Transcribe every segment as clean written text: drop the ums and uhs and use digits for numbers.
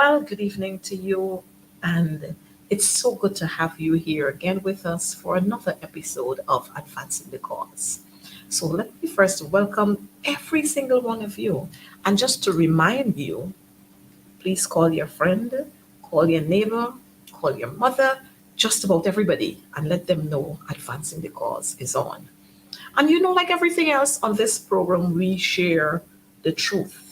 Well, good evening to you, and it's so good to have you here again with us for another episode of Advancing the Cause. So, let me first welcome every single one of you. And just to remind you, please call your friend, call your neighbor, call your mother, just about everybody, and let them know Advancing the Cause is on. And like everything else on this program, we share the truth.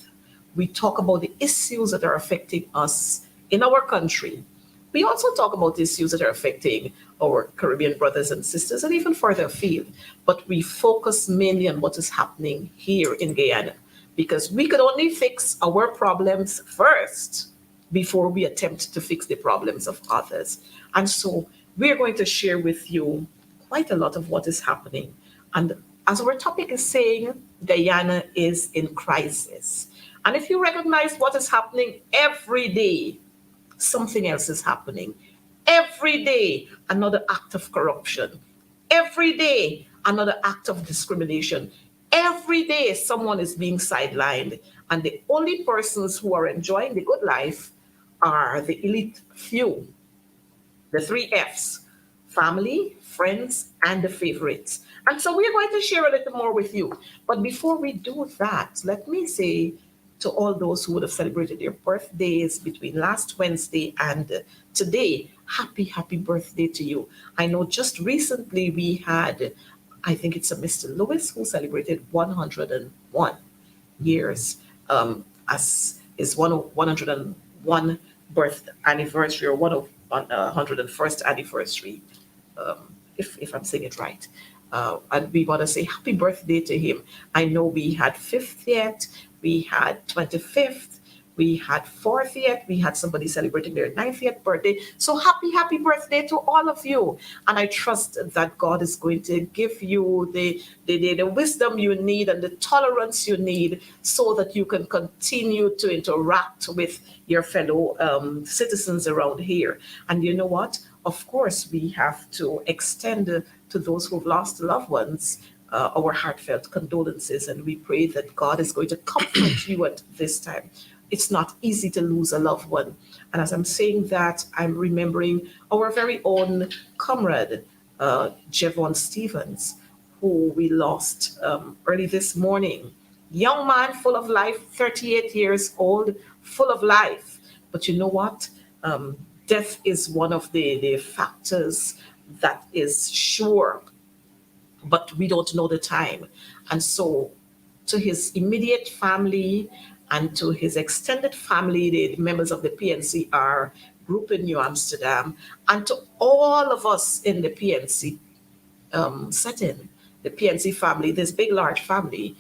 We talk about the issues that are affecting us in our country. We also talk about issues that are affecting our Caribbean brothers and sisters and even further afield. But we focus mainly on what is happening here in Guyana because we could only fix our problems first before we attempt to fix the problems of others. And so we're going to share with you quite a lot of what is happening. And as our topic is saying, Guyana is in crisis. And if you recognize what is happening every day, something else is happening. Every day, another act of corruption. Every day, another act of discrimination. Every day, someone is being sidelined. And the only persons who are enjoying the good life are the elite few, the three F's: family, friends, and the favorites. And so we're going to share a little more with you. But before we do that, let me say to all those who would have celebrated their birthdays between last Wednesday and today, happy, happy birthday to you. I know just recently we had, I think it's a Mr. Lewis who celebrated 101 years as his 101 birth anniversary or 101st anniversary, if I'm saying it right. And we want to say happy birthday to him. I know we had 50th, we had 25th, we had 40th, we had somebody celebrating their 90th birthday. So happy, happy birthday to all of you. And I trust that God is going to give you the wisdom you need and the tolerance you need so that you can continue to interact with your fellow citizens around here. And you know what? Of course, we have to extend to those who've lost loved ones our heartfelt condolences, and we pray that God is going to comfort you at this time. It's not easy to lose a loved one. And as I'm saying that, I'm remembering our very own comrade, Javon Stevens, who we lost early this morning. Young man, full of life, 38 years old, full of life. But you know what? Death is one of the factors that is sure, but we don't know the time. And so, to his immediate family and to his extended family, the members of the PNCR group in New Amsterdam, and to all of us in the PNC setting, the PNC family, this big, large family,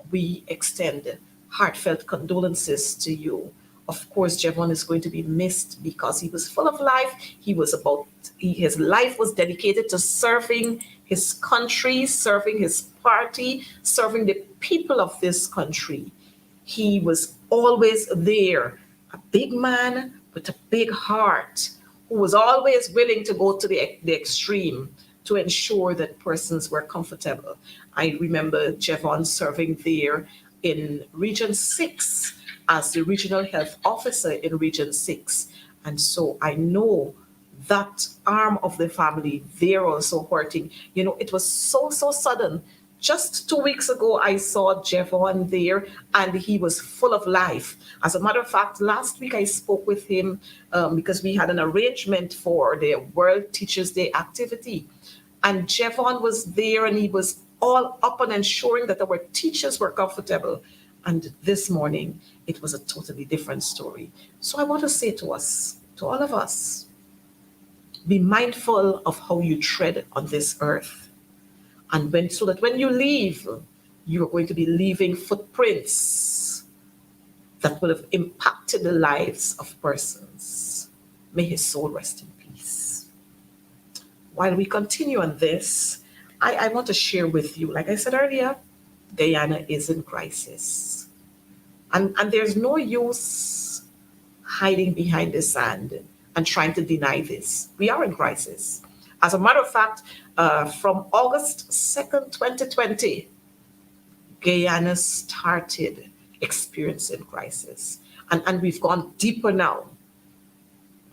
we extend heartfelt condolences to you. Of course, Javon is going to be missed because he was full of life. His life was dedicated to serving his country, serving his party, serving the people of this country. He was always there, a big man with a big heart, who was always willing to go to the extreme to ensure that persons were comfortable. I remember Javon serving there in Region 6 as the regional health officer in Region 6. And so I know that arm of the family, they're also hurting. It was so, so sudden. Just 2 weeks ago, I saw Javon there and he was full of life. As a matter of fact, last week I spoke with him because we had an arrangement for the World Teachers' Day activity. And Javon was there and he was all up on ensuring that our teachers were comfortable. And this morning, it was a totally different story. So I want to say to us, to all of us, be mindful of how you tread on this earth. And so that when you leave, you're going to be leaving footprints that will have impacted the lives of persons. May his soul rest in peace. While we continue on this, I want to share with you, like I said earlier, Guyana is in crisis. And there's no use hiding behind the sand and trying to deny this. We are in crisis. As a matter of fact, from August 2nd, 2020, Guyana started experiencing crisis. And we've gone deeper now.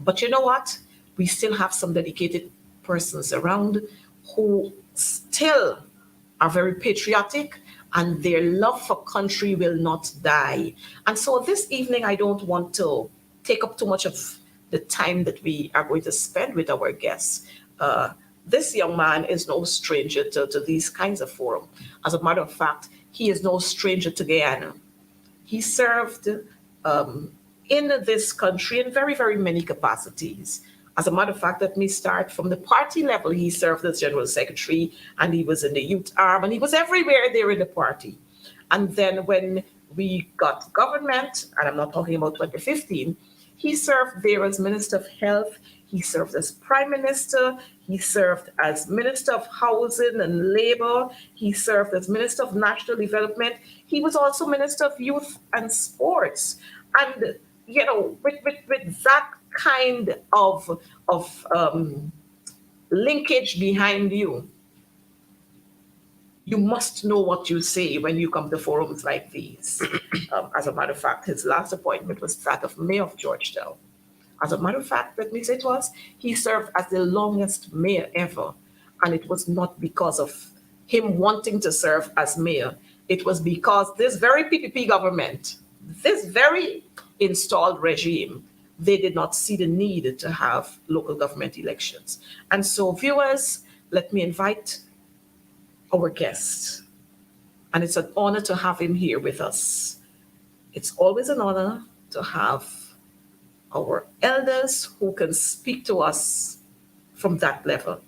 But you know what? We still have some dedicated persons around who still are very patriotic, and their love for country will not die. And so this evening, I don't want to take up too much of the time that we are going to spend with our guests. Uh, this young man is no stranger to these kinds of forums. As a matter of fact, he is no stranger to Guyana. He served um, in this country in very, very many capacities. As a matter of fact, let me start from the party level. He served as general secretary, and he was in the youth arm, and he was everywhere there in the party. And then when we got government, and I'm not talking about 2015, he served there as Minister of Health. He served as Prime Minister. He served as Minister of Housing and Labor. He served as Minister of National Development. He was also Minister of Youth and Sports. And, with that kind of linkage behind you, you must know what you say when you come to forums like these. As a matter of fact, his last appointment was that of Mayor of Georgetown. As a matter of fact, let me say it was, he served as the longest mayor ever. And it was not because of him wanting to serve as mayor. It was because this very PPP government, this very installed regime, they did not see the need to have local government elections. And so, viewers, let me invite our guest. And it's an honor to have him here with us. It's always an honor to have our elders who can speak to us from that level.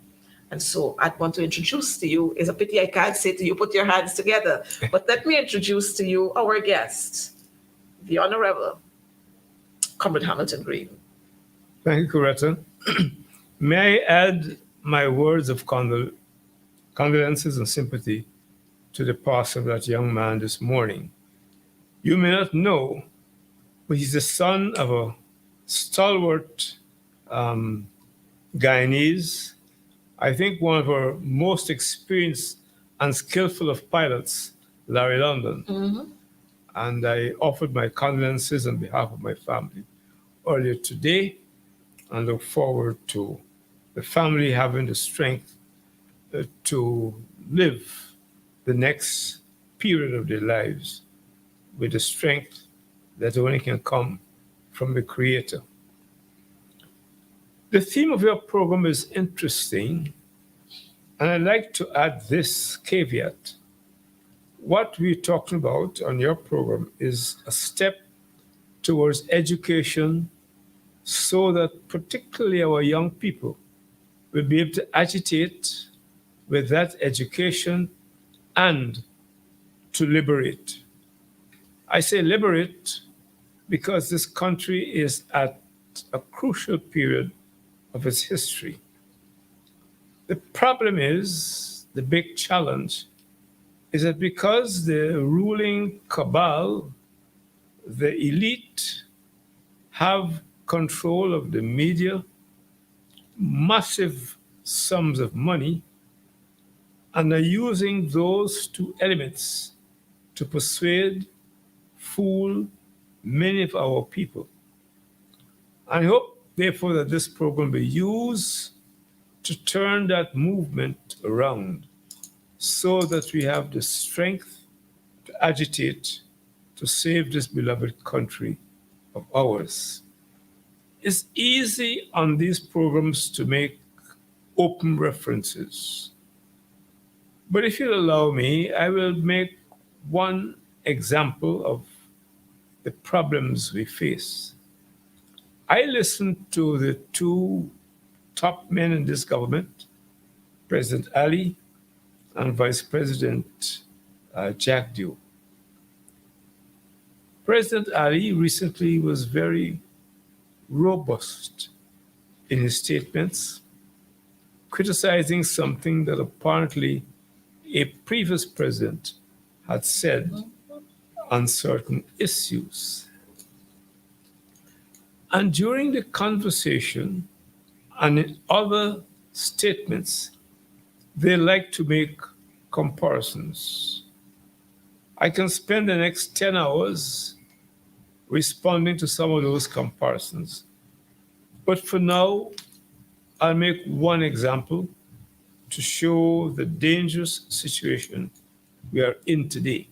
And so I'd want to introduce to you, it's a pity I can't say to you, put your hands together, but let me introduce to you our guest, the Honorable Comrade Hamilton Green. Thank you, Coretta. May I add my words of condolences and sympathy to the passing of that young man this morning. You may not know, but he's the son of a stalwart Guyanese, I think one of our most experienced and skillful of pilots, Larry London. Mm-hmm. And I offered my condolences on behalf of my family earlier today, and look forward to the family having the strength to live the next period of their lives with the strength that only can come from the Creator. The theme of your program is interesting, and I'd like to add this caveat. What we're talking about on your program is a step towards education so that particularly our young people will be able to agitate with that education and to liberate. I say liberate because this country is at a crucial period of its history. The problem is, the big challenge is that because the ruling cabal, the elite, have control of the media, massive sums of money, and are using those two elements to persuade, fool many of our people. I hope, therefore, that this program will be used to turn that movement around so that we have the strength to agitate to save this beloved country of ours. It's easy on these programs to make open references. But if you'll allow me, I will make one example of the problems we face. I listened to the two top men in this government, President Ali and Vice President Cde. President Ali recently was very robust in his statements, criticizing something that apparently a previous president had said on certain issues. And during the conversation and in other statements, they like to make comparisons. I can spend the next 10 hours responding to some of those comparisons. But for now, I'll make one example to show the dangerous situation we are in today.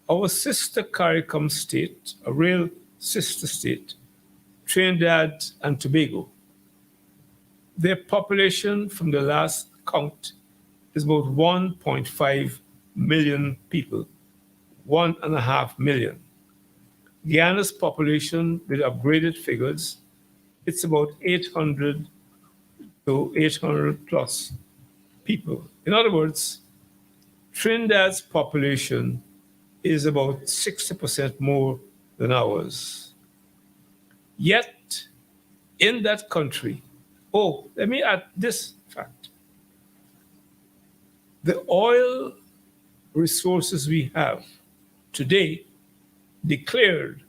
Our sister CARICOM state, a real sister state, Trinidad and Tobago, their population from the last count is about 1.5 million people, 1.5 million. Guyana's population, with upgraded figures, it's about 800 to 800 plus people. In other words, Trinidad's population is about 60% more than ours. Yet, in that country, oh, let me add this fact. The oil resources we have today declared,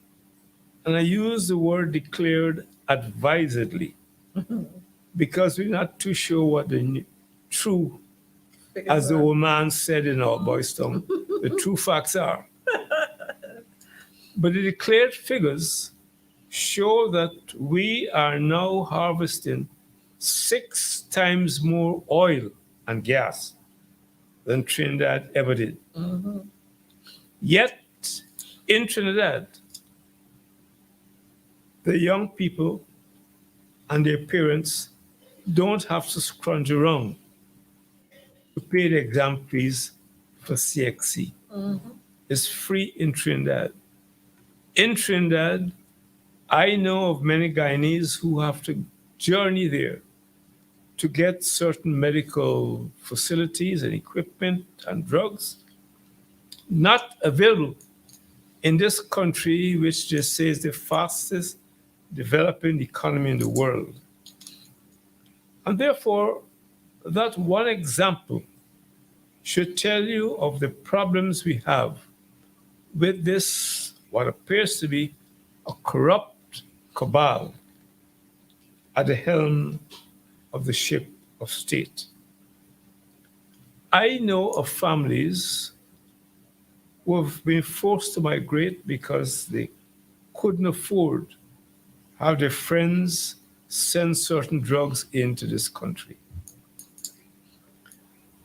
and I use the word declared advisedly because we're not too sure what the true, as the old man said in our boys' tongue, the true facts are. But the declared figures show that we are now harvesting 6 times more oil and gas than Trinidad ever did. Yet, in Trinidad, the young people and their parents don't have to scrounge around to pay the exam fees for CXC. It's free in Trinidad. In Trinidad, I know of many Guyanese who have to journey there to get certain medical facilities and equipment and drugs not available in this country, which they say is the fastest developing economy in the world. And therefore, that one example should tell you of the problems we have with this, what appears to be a corrupt cabal at the helm of the ship of state. I know of families who have been forced to migrate because they couldn't afford how their friends send certain drugs into this country.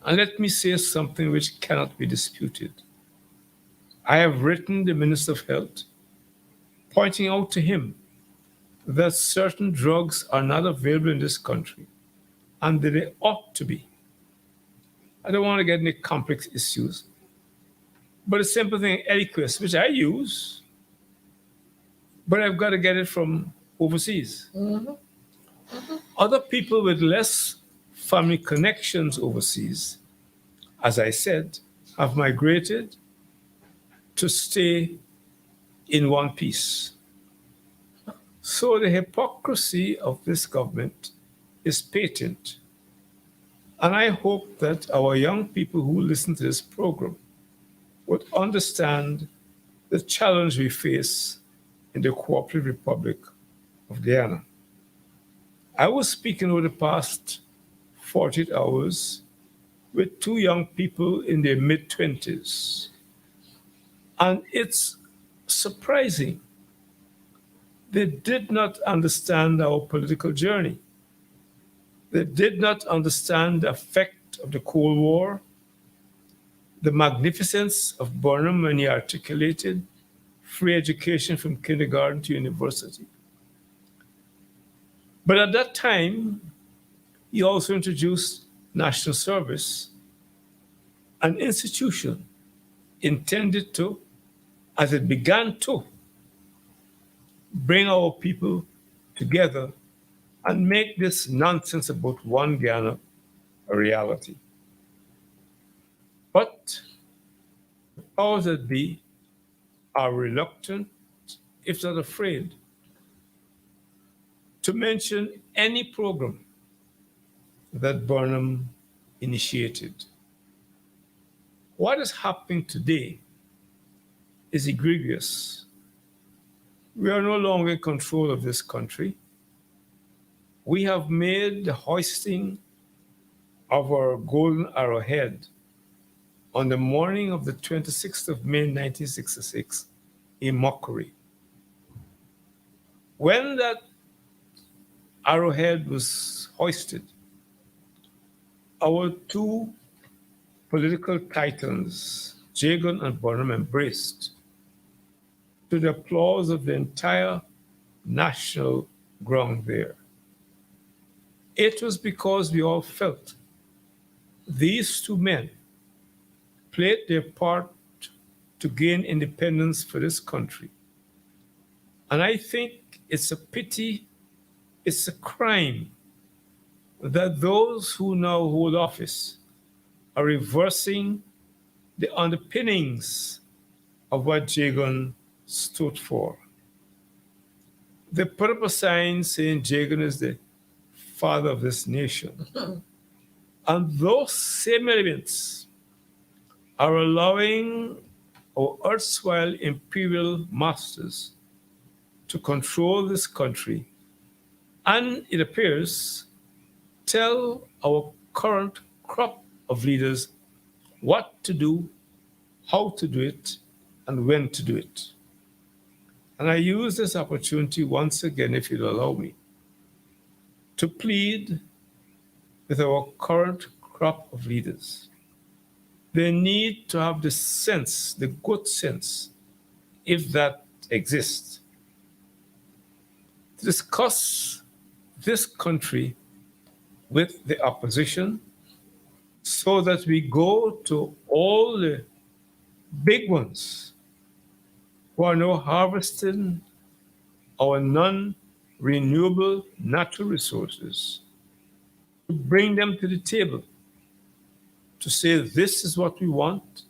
And let me say something which cannot be disputed. I have written the Minister of Health, pointing out to him that certain drugs are not available in this country and that they ought to be. I don't want to get into complex issues, but a simple thing, Eliquis, which I use, but I've got to get it from overseas. Other people with less family connections overseas, as I said, have migrated to stay in one piece. So the hypocrisy of this government is patent. And I hope that our young people who listen to this program would understand the challenge we face in the Cooperative Republic of Guyana. I was speaking over the past 48 hours with 2 young people in their mid-20s. And it's surprising. They did not understand our political journey. They did not understand the effect of the Cold War, the magnificence of Burnham when he articulated free education from kindergarten to university. But at that time, he also introduced national service, an institution intended to, as it began to, bring our people together and make this nonsense about one Guyana a reality. But the powers that be are reluctant, if not afraid, to mention any program that Burnham initiated. What is happening today is egregious. We are no longer in control of this country. We have made the hoisting of our golden arrowhead on the morning of the 26th of May, 1966, a mockery. When that arrowhead was hoisted, our two political titans, Jagan and Bonham, embraced to the applause of the entire national ground there. It was because we all felt these two men played their part to gain independence for this country. And I think it's a pity, it's a crime that those who now hold office are reversing the underpinnings of what Jagan stood for. They put up a sign saying Jagan is the father of this nation. And those same elements are allowing our erstwhile imperial masters to control this country and, it appears, tell our current crop of leaders what to do, how to do it, and when to do it. And I use this opportunity once again, if you'll allow me, to plead with our current crop of leaders. They need to have the sense, the good sense, if that exists, to discuss this country with the opposition so that we go to all the big ones who are now harvesting our non-renewable natural resources, to bring them to the table, to say this is what we want,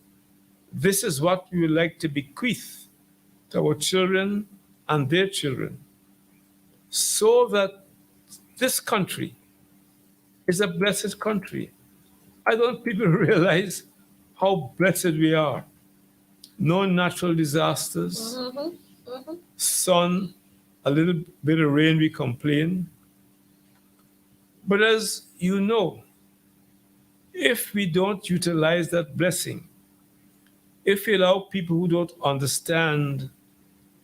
this is what we would like to bequeath to our children and their children, so that this country is a blessed country. I don't people realize how blessed we are. No natural disasters, sun, a little bit of rain, we complain. But as you know, if we don't utilize that blessing, if we allow people who don't understand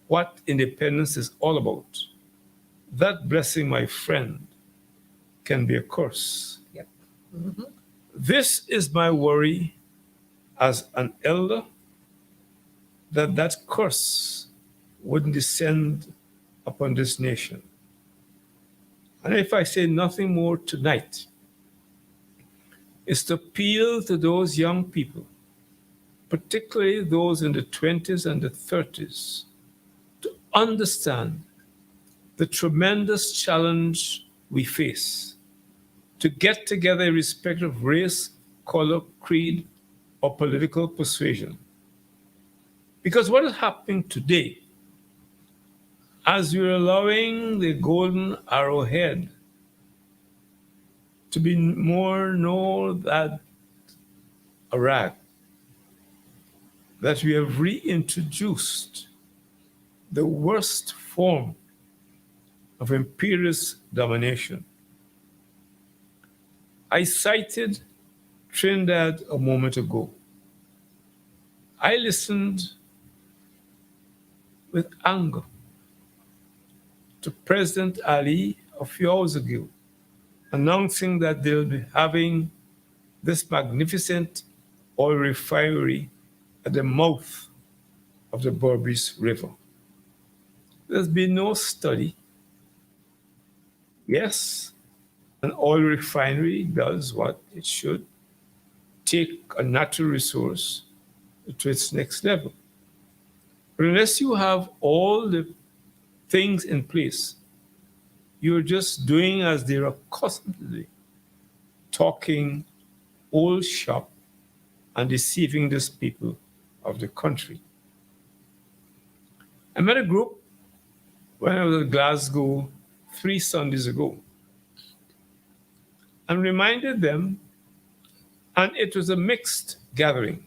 what independence is all about, that blessing, my friend, can be a curse. Yep. This is my worry as an elder, that that curse wouldn't descend upon this nation. And if I say nothing more tonight, it's to appeal to those young people, particularly those in the 20s and the 30s, to understand the tremendous challenge we face, to get together irrespective of race, color, creed, or political persuasion. Because what is happening today, as we're allowing the golden arrowhead to be more known than a rag, that we have reintroduced the worst form of imperialist domination. I cited Trinidad a moment ago. I listened with anger to President Ali a few hours ago, announcing that they'll be having this magnificent oil refinery at the mouth of the Berbice River. There's been no study. Yes, an oil refinery does what it should, take a natural resource to its next level. But unless you have all the things in place, you're just doing as they're accustomed to do, talking old shop and deceiving these people of the country. I met a group when I was in Glasgow 3 Sundays ago and reminded them, and it was a mixed gathering,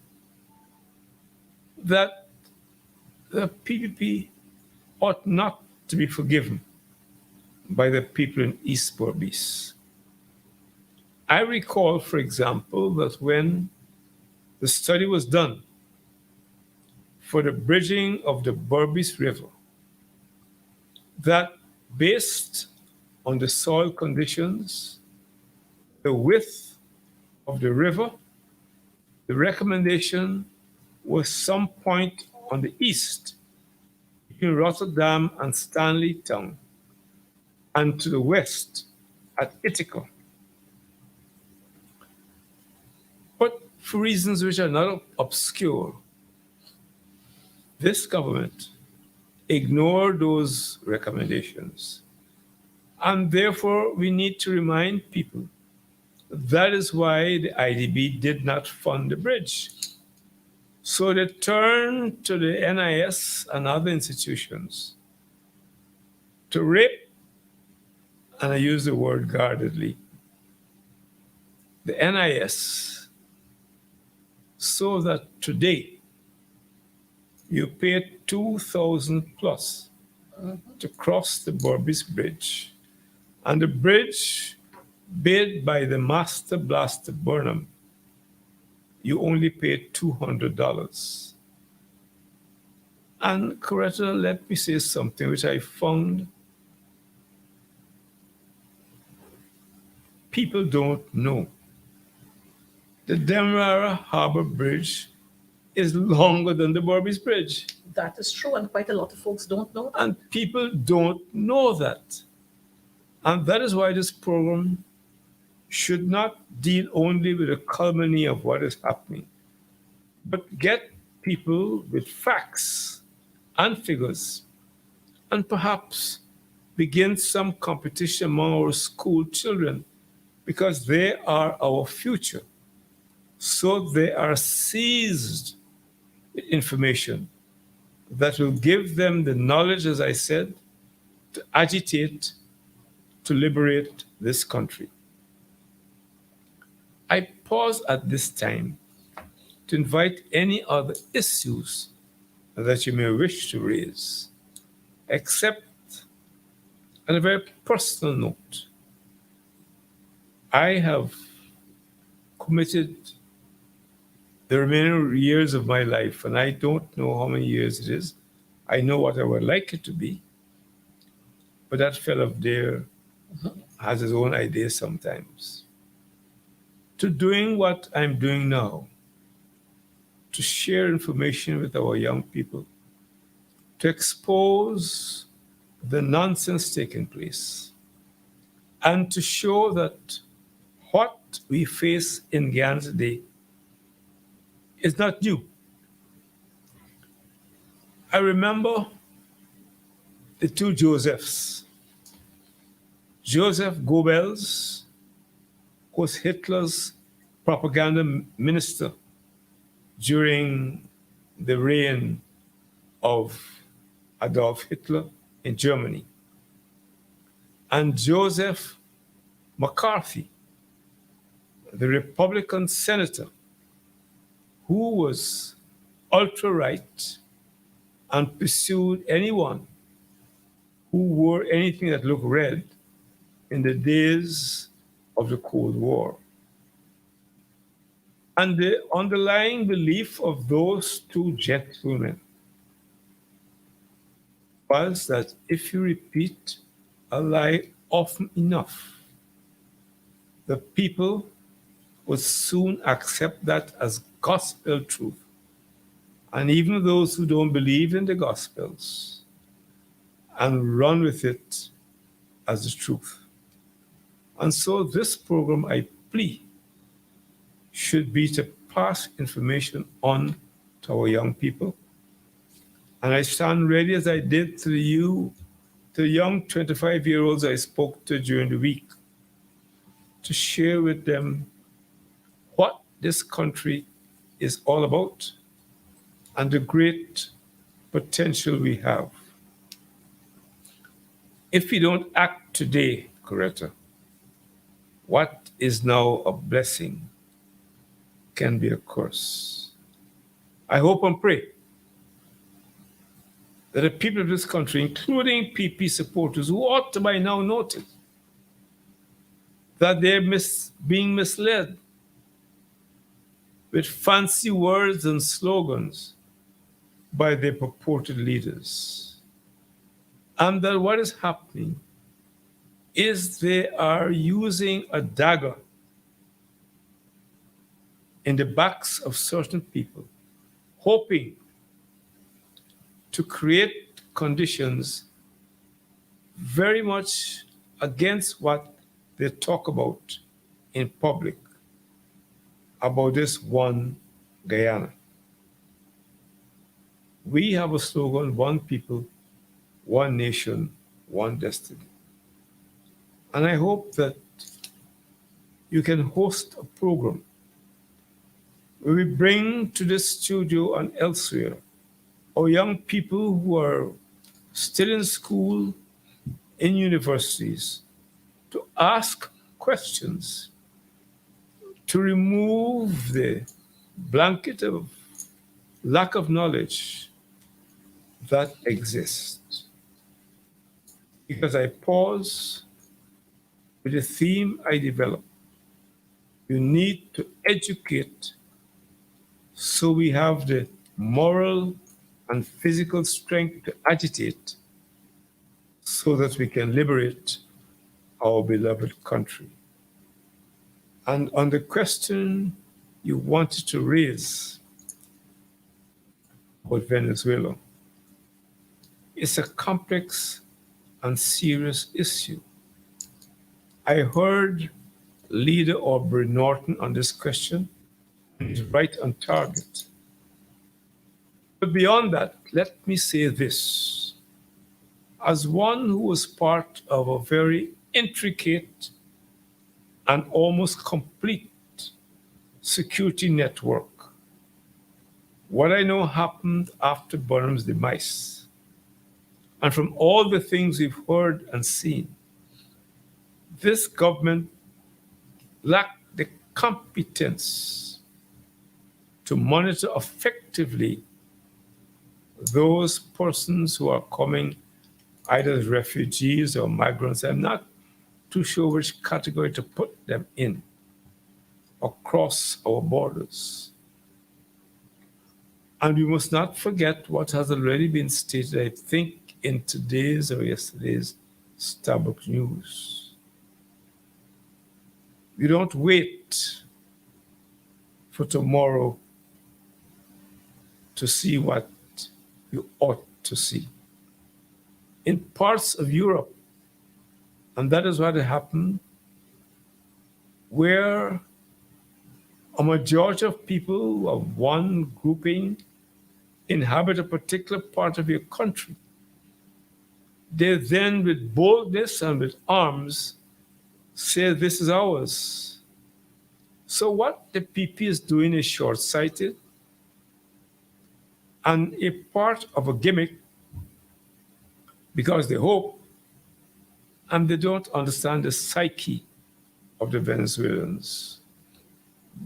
that the PPP ought not to be forgiven by the people in East Berbice. I recall, for example, that when the study was done for the bridging of the Berbice River, that based on the soil conditions, the width of the river. The recommendation was some point on the east between Rotterdam and Stanley Town, and to the west at Ithaca. But for reasons which are not obscure, this government ignored those recommendations. And therefore, we need to remind people that is why the IDB did not fund the bridge. So they turned to the NIS and other institutions to rape, and I use the word guardedly, the NIS, so that today you pay 2,000 plus to cross the Burbis Bridge. And the bridge built by the master blaster Burnham, you only pay $200. And Coretta, let me say something which I found people don't know. The Demerara Harbor Bridge is longer than the Burbis Bridge. That is true, and quite a lot of folks don't know that. And people don't know that. And that is why this program should not deal only with the culmination of what is happening, but get people with facts and figures, and perhaps begin some competition among our school children, because they are our future. So they are seized with information that will give them the knowledge, as I said, to agitate, to liberate this country. I pause at this time to invite any other issues that you may wish to raise, except on a very personal note. I have committed the remaining years of my life, and I don't know how many years it is. I know what I would like it to be, but that fellow up there has his own ideas sometimes. To doing what I'm doing now, to share information with our young people, to expose the nonsense taking place, and to show that what we face in Ghana today is not new. I remember the two Josephs. Joseph Goebbels was Hitler's propaganda minister during the reign of Adolf Hitler in Germany. And Joseph McCarthy, the Republican senator, who was ultra-right and pursued anyone who wore anything that looked red in the days of the Cold War. And the underlying belief of those two gentlemen was that if you repeat a lie often enough, the people would soon accept that as gospel truth. And even those who don't believe in the gospels and run with it as the truth. And so this program, I plea, should be to pass information on to our young people. And I stand ready, as I did to the young 25-year-olds I spoke to during the week, to share with them what this country is all about and the great potential we have. If we don't act today, Coretta, what is now a blessing can be a curse. I hope and pray that the people of this country, including PP supporters who ought to by now notice that they're being misled with fancy words and slogans by their purported leaders, and that what is happening is they are using a dagger in the backs of certain people, hoping to create conditions very much against what they talk about in public about this one Guyana. We have a slogan: one people, one nation, one destiny. And I hope that you can host a program where we bring to this studio and elsewhere our young people who are still in school, in universities, to ask questions, to remove the blanket of lack of knowledge that exists. Because I pause with the theme I developed. You need to educate so we have the moral and physical strength to agitate so that we can liberate our beloved country. And on the question you wanted to raise about Venezuela, it's a complex and serious issue. I heard Leader Aubrey Norton on this question, and he's right on target. But beyond that, let me say this. As one who was part of a very intricate and almost complete security network, what I know happened after Bonham's demise, and from all the things we've heard and seen, this government lacked the competence to monitor effectively those persons who are coming either as refugees or migrants. I'm not too sure which category to put them in across our borders. And we must not forget what has already been stated, I think, in today's or yesterday's Starbucks News. You don't wait for tomorrow to see what you ought to see. In parts of Europe, and that is what happened, where a majority of people of one grouping inhabit a particular part of your country, they then, with boldness and with arms, say, this is ours. So what the PP is doing is short-sighted and a part of a gimmick because they hope and they don't understand the psyche of the Venezuelans.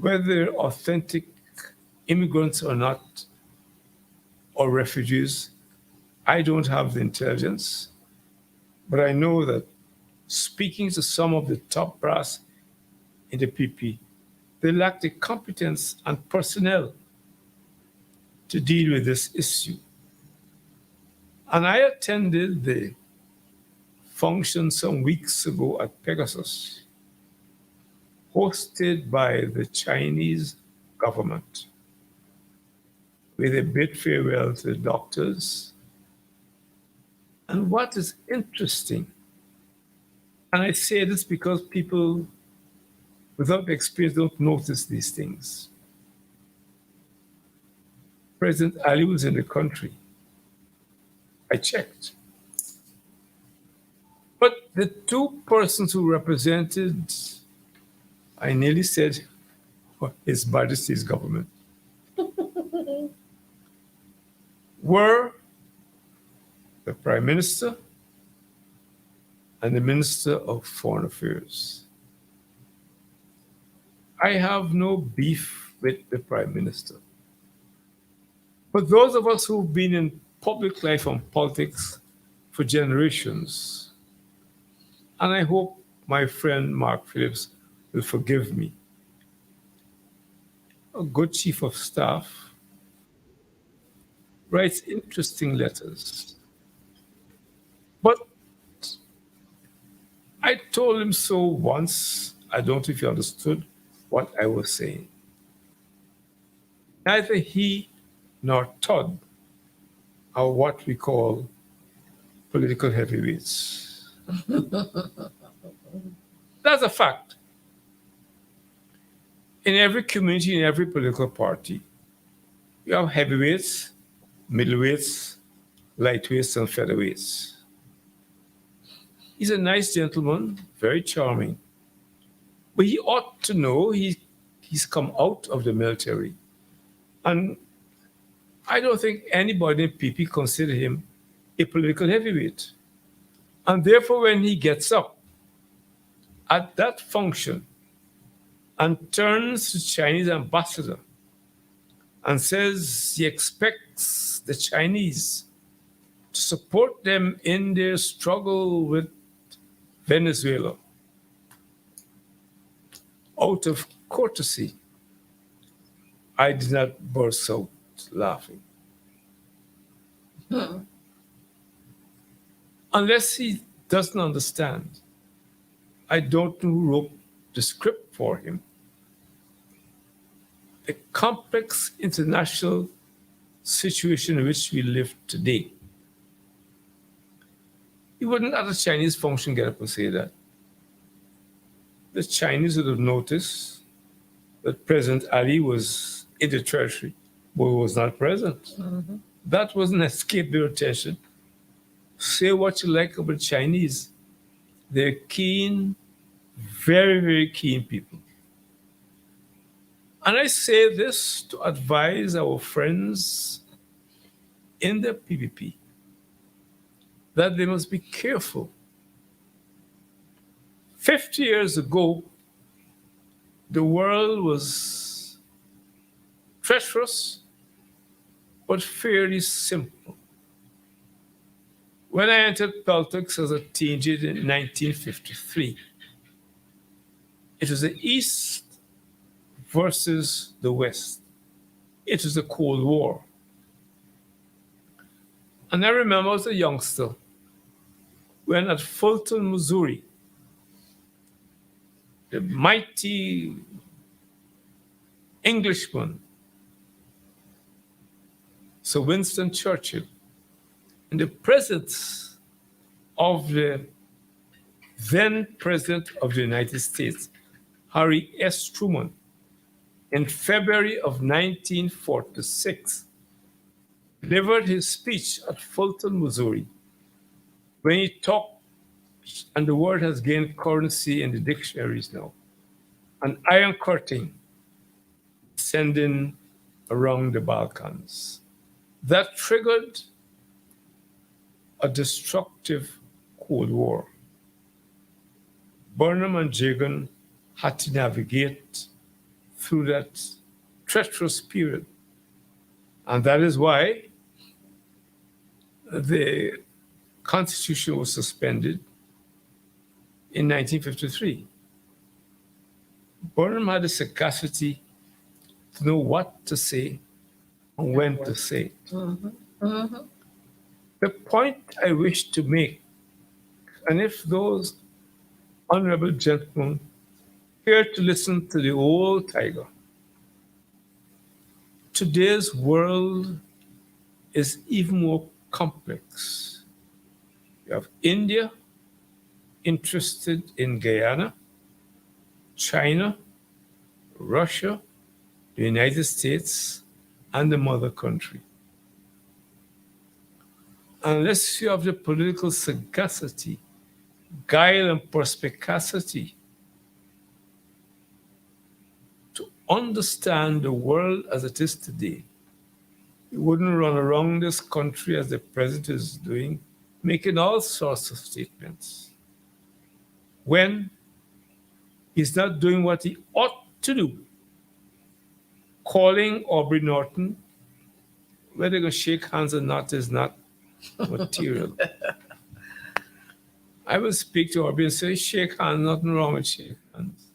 Whether they're authentic immigrants or not, or refugees, I don't have the intelligence, but I know that speaking to some of the top brass in the PP, they lack the competence and personnel to deal with this issue. And I attended the function some weeks ago at Pegasus, hosted by the Chinese government, where they bid farewell to the doctors. And what is interesting, and I say this because people without experience don't notice these things. President Ali was in the country. I checked. But the two persons who represented, I nearly said, His Majesty's government, were the Prime Minister and the Minister of Foreign Affairs. I have no beef with the Prime Minister. But those of us who've been in public life and politics for generations, and I hope my friend Mark Phillips will forgive me, a good chief of staff writes interesting letters. But I told him so once. I don't know if he understood what I was saying. Neither he nor Todd are what we call political heavyweights. That's a fact. In every community, in every political party, you have heavyweights, middleweights, lightweights, and featherweights. He's a nice gentleman, very charming. But he ought to know he's come out of the military. And I don't think anybody in PP consider him a political heavyweight. And therefore, when he gets up at that function and turns to Chinese ambassador and says he expects the Chinese to support them in their struggle with Venezuela, out of courtesy, I did not burst out laughing. Unless he doesn't understand, I don't know who wrote the script for him. The complex international situation in which we live today. He wouldn't at a Chinese function get up and say that. The Chinese would have noticed that President Ali was in the treasury, but was not present. Mm-hmm. That wasn't escape their attention. Say what you like about Chinese. They're keen, very, very keen people. And I say this to advise our friends in the PPP that they must be careful. 50 years ago, the world was treacherous, but fairly simple. When I entered politics as a teenager in 1953, it was the East versus the West. It was the Cold War. And I remember as a youngster when at Fulton, Missouri, the mighty Englishman, Sir Winston Churchill, in the presence of the then President of the United States, Harry S. Truman, in February of 1946, delivered his speech at Fulton, Missouri, when he talked, and the word has gained currency in the dictionaries now, an iron curtain sending around the Balkans. That triggered a destructive Cold War. Burnham and Jagan had to navigate through that treacherous period. And that is why the Constitution was suspended in 1953. Burnham had the sagacity to know what to say and when to say it. Mm-hmm. Mm-hmm. The point I wish to make, and if those honorable gentlemen care to listen to the old tiger, today's world is even more complex. You have India interested in Guyana, China, Russia, the United States, and the mother country. Unless you have the political sagacity, guile, and perspicacity to understand the world as it is today, you wouldn't run around this country as the president is doing, making all sorts of statements, when he's not doing what he ought to do, calling Aubrey Norton. Whether they're going to shake hands or not is not material. I will speak to Aubrey and say, shake hands, nothing wrong with shake hands.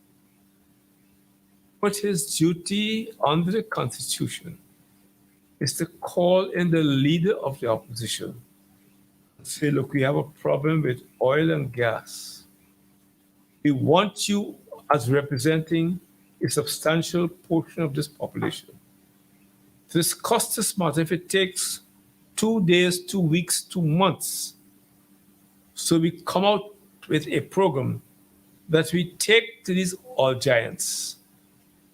But his duty under the Constitution is to call in the leader of the opposition and say, look, we have a problem with oil and gas. We want you as representing a substantial portion of this population to discuss this matter if it takes 2 days, 2 weeks, 2 months. So we come out with a program that we take to these all giants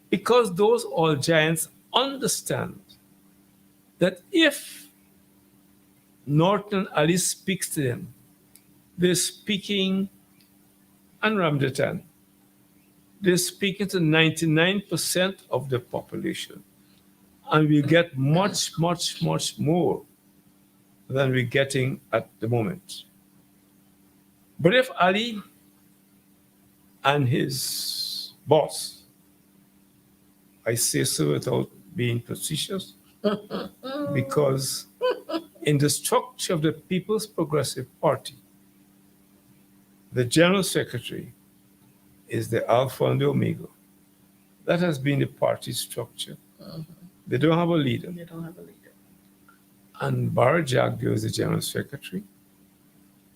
because those all giants understand that if Norton Ali speaks to them, they're speaking, and Ramjatan, they're speaking to 99% of the population. And we get much, much, much more than we're getting at the moment. But if Ali and his boss, I say so without being facetious, because in the structure of the People's Progressive Party, the General Secretary is the Alpha and the Omega. That has been the party structure. They don't have a leader. They don't have a leader. And Bar Jagdeo is the General Secretary,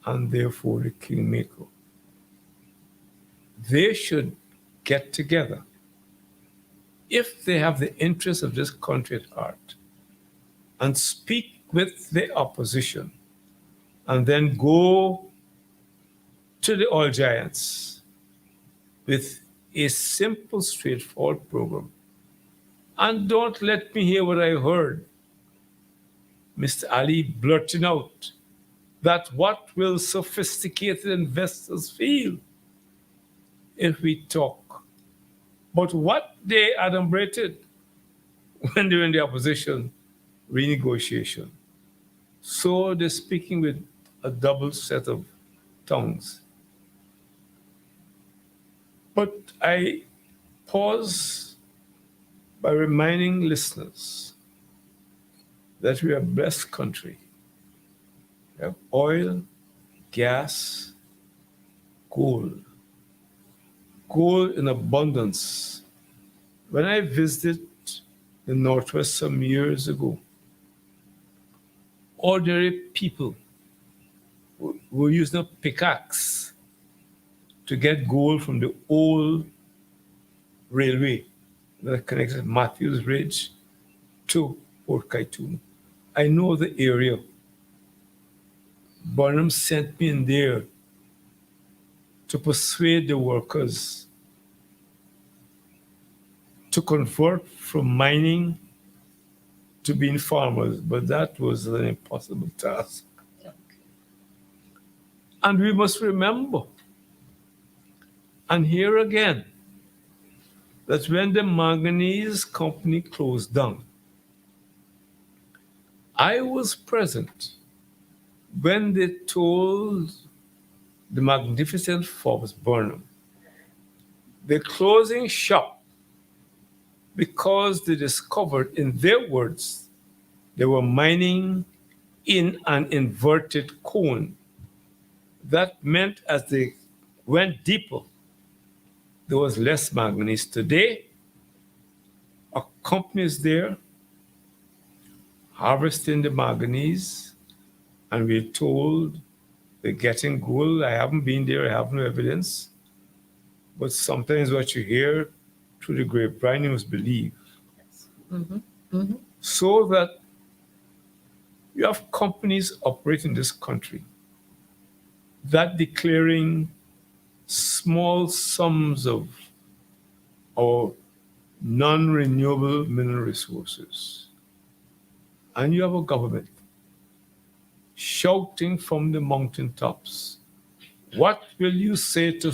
and therefore the Kingmaker. They should get together if they have the interests of this country at heart and speak with the opposition and then go to the all giants with a simple, straightforward program. And don't let me hear what I heard Mr. Ali blurting out that what will sophisticated investors feel if we talk. But what they adumbrated when they were in the opposition, renegotiation. So they're speaking with a double set of tongues. But I pause by reminding listeners that we are a blessed country. We have oil, gas, gold in abundance. When I visited the Northwest some years ago, ordinary people were using a pickaxe to get gold from the old railway that connected Matthews Ridge to Port Kaitun. I know the area. Burnham sent me in there to persuade the workers to convert from mining to being farmers, but that was an impossible task. Okay. And we must remember, and here again, that when the manganese company closed down, I was present when they told the magnificent Forbes Burnham they're closing shop because they discovered, in their words, they were mining in an inverted cone. That meant as they went deeper, there was less manganese. Today, a company is there harvesting the manganese, and we're told they're getting gold. I haven't been there, I have no evidence. But sometimes what you hear through the grapevine, you must believe. Yes. Mm-hmm. So that you have companies operating in this country that declaring small sums of our non-renewable mineral resources. And you have a government shouting from the mountaintops, what will you say to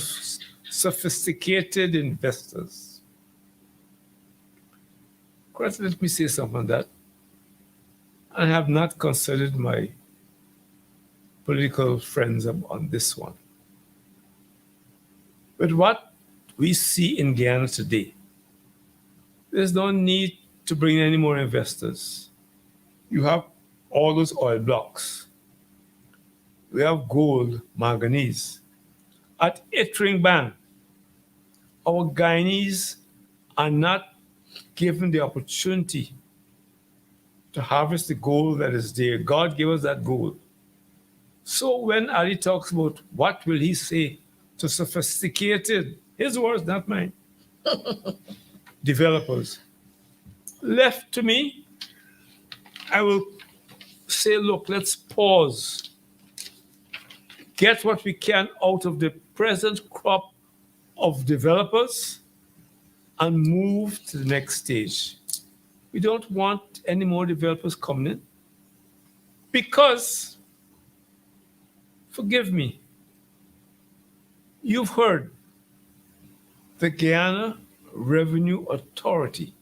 sophisticated investors? Chris, let me say something on that. I have not considered my political friends on this one. But what we see in Guyana today, there's no need to bring any more investors. You have all those oil blocks. We have gold, manganese. At Itring Band, our Guyanese are not given the opportunity to harvest the gold that is there. God gave us that gold. So when Ali talks about what will he say to sophisticated, his words, not mine, developers. Left to me, I will say, look, let's pause, get what we can out of the present crop of developers, and move to the next stage. We don't want any more developers coming in because, forgive me, you've heard the Guyana Revenue Authority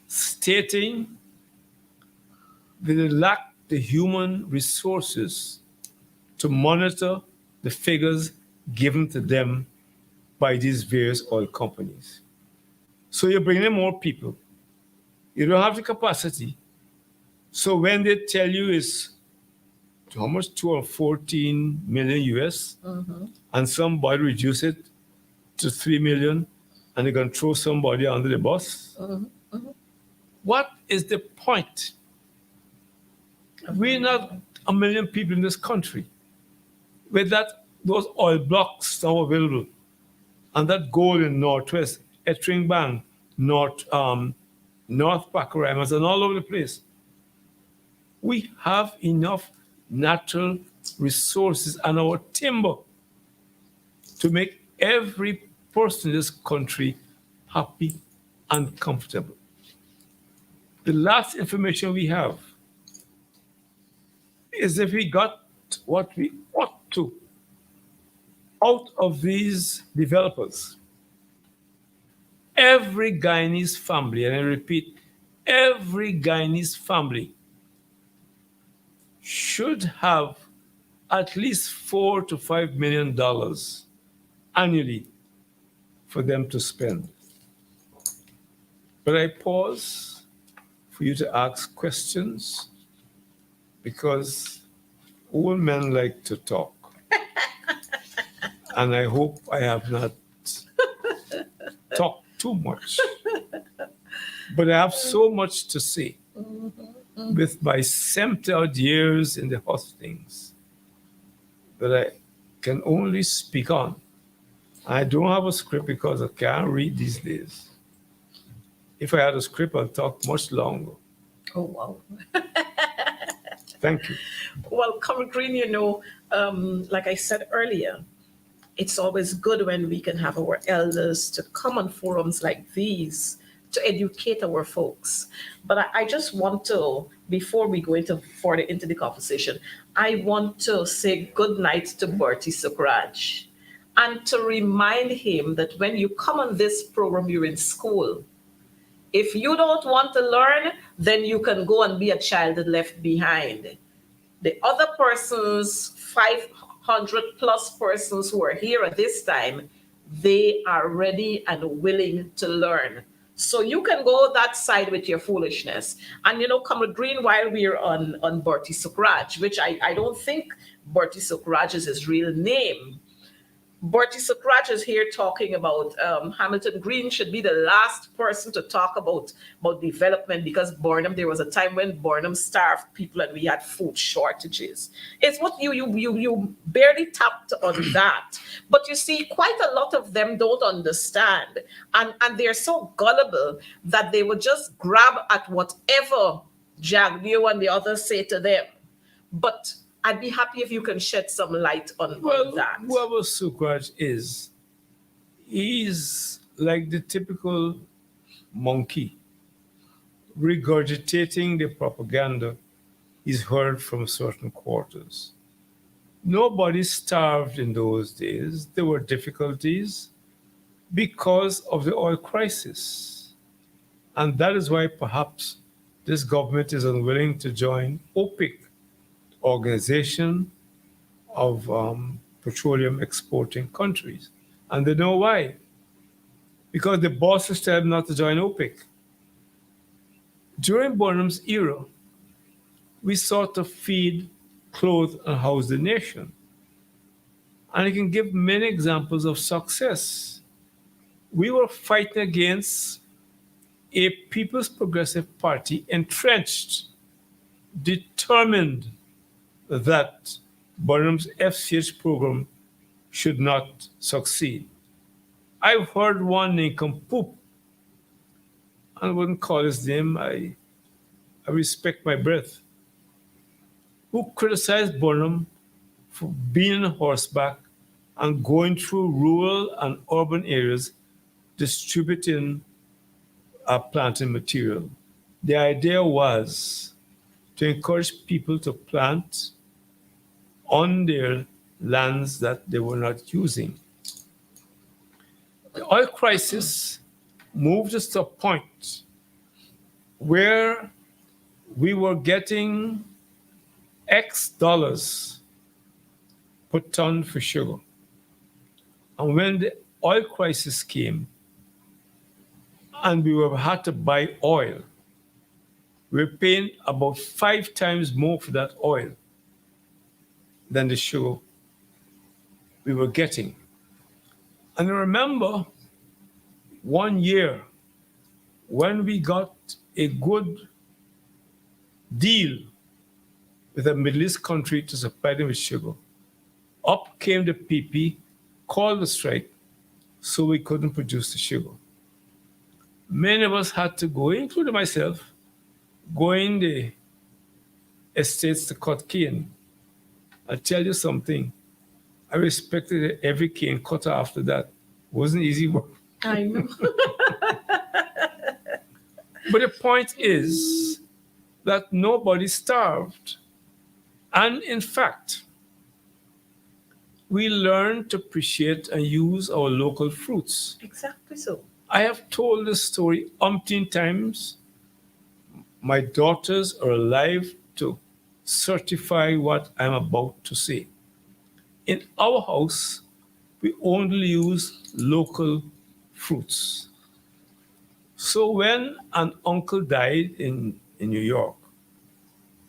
stating that they lack the human resources to monitor the figures given to them by these various oil companies. So you're bringing in more people. You don't have the capacity. So when they tell you it's how much, 214 million US, and somebody reduce it to 3 million, and they're going to throw somebody under the bus, what is the point? We're not a million people in this country. With that, those oil blocks now available, and that gold in Northwest, Etring Bang, North Pacaramas, and all over the place. We have enough natural resources and our timber to make every person in this country happy and comfortable. The last information we have is if we got what we ought to out of these developers, every Guyanese family, and I repeat, every Guyanese family should have at least $4 to $5 million annually for them to spend. But I pause for you to ask questions because old men like to talk. And I hope I have not talked too much. But I have so much to say. With my 70-odd years in the hustings that I can only speak on. I don't have a script because I can't read these days. If I had a script, I'd talk much longer. Oh, wow. Thank you. Well, Comrade Green, like I said earlier, it's always good when we can have our elders to come on forums like these to educate our folks. But I just want to, before we go further into the conversation, I want to say good night to Bertie Sukraj and to remind him that when you come on this program, you're in school. If you don't want to learn, then you can go and be a child left behind. The other persons, 500 plus persons who are here at this time, they are ready and willing to learn. So you can go that side with your foolishness. And Comrade Green, while we're on Bertie Sukraj, which I don't think Bertie Sukraj is his real name. Bertie Sukraj is here talking about Hamilton Green should be the last person to talk about development because there was a time when Burnham starved people and we had food shortages. It's what you barely tapped on that. But you see, quite a lot of them don't understand. And they're so gullible that they will just grab at whatever Jagneo and the others say to them. But I'd be happy if you can shed some light on that. Whoever Sukraj is, he's like the typical monkey, regurgitating the propaganda he's heard from certain quarters. Nobody starved in those days. There were difficulties because of the oil crisis. And that is why perhaps this government is unwilling to join OPEC, Organization of Petroleum Exporting Countries. And they know why. Because the bosses tell them not to join OPEC. During Burnham's era, we sought to feed, clothe, and house the nation. And I can give many examples of success. We were fighting against a People's Progressive Party entrenched, determined that Burnham's FCH program should not succeed. I've heard one nincompoop, and I wouldn't call his name, I respect my breath, who criticized Burnham for being on horseback and going through rural and urban areas distributing planting material. The idea was to encourage people to plant on their lands that they were not using. The oil crisis moved us to a point where we were getting X dollars per ton for sugar. And when the oil crisis came and had to buy oil, we were paying about 5 times more for that oil than the sugar we were getting. And I remember one year when we got a good deal with a Middle East country to supply them with sugar. Up came the PP, called the strike, so we couldn't produce the sugar. Many of us had to go, including myself, go in the estates to cut cane. I'll tell you something. I respected every cane cutter after that. It wasn't easy work. I know. But the point is that nobody starved. And in fact, we learned to appreciate and use our local fruits. Exactly so. I have told this story umpteen times. My daughters are alive to certify what I'm about to say. In our house, we only use local fruits. So when an uncle died in New York,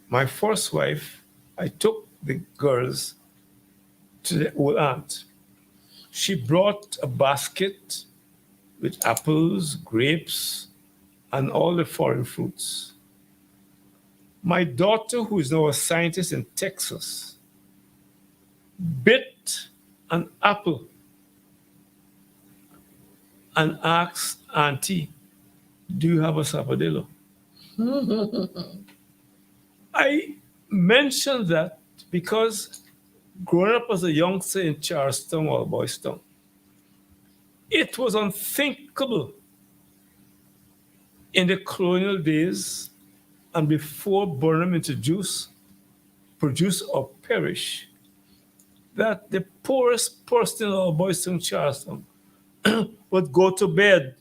my first wife, I took the girls to the old aunt. She brought a basket with apples, grapes, and all the foreign fruits. My daughter, who is now a scientist in Texas, bit an apple and asked Auntie, "Do you have a sapodillo?" I mentioned that because growing up as a youngster in Charleston or Boyston, it was unthinkable in the colonial days and before Burnham introduced produce or perish that the poorest person in our Boyston, Charleston would go to bed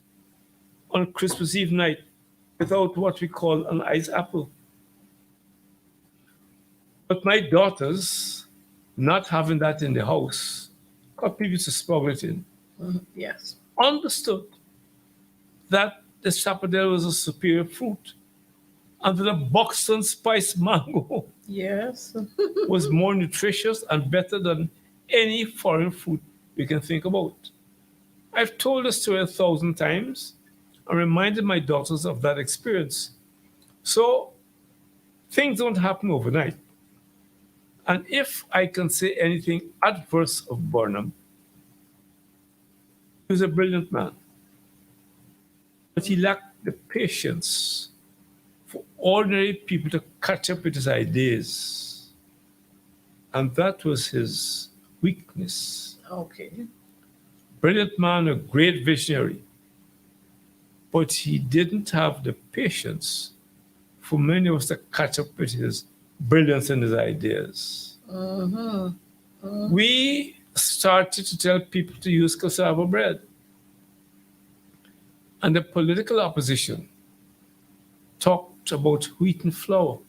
on Christmas Eve night without what we call an ice apple. But my daughters, not having that in the house, got people to smuggle it in, Yes. understood that the sapodilla was a superior fruit and that the Buxton spice mango Yes. was more nutritious and better than any foreign fruit we can think about. I've told the story 1,000 times and reminded my daughters of that experience. So things don't happen overnight. And if I can say anything adverse of Burnham, he was a brilliant man. But he lacked the patience for ordinary people to catch up with his ideas. And that was his weakness. Okay. Brilliant man, a great visionary. But he didn't have the patience for many of us to catch up with his brilliance and his ideas. We started to tell people to use cassava bread. And the political opposition talked about wheat and flour.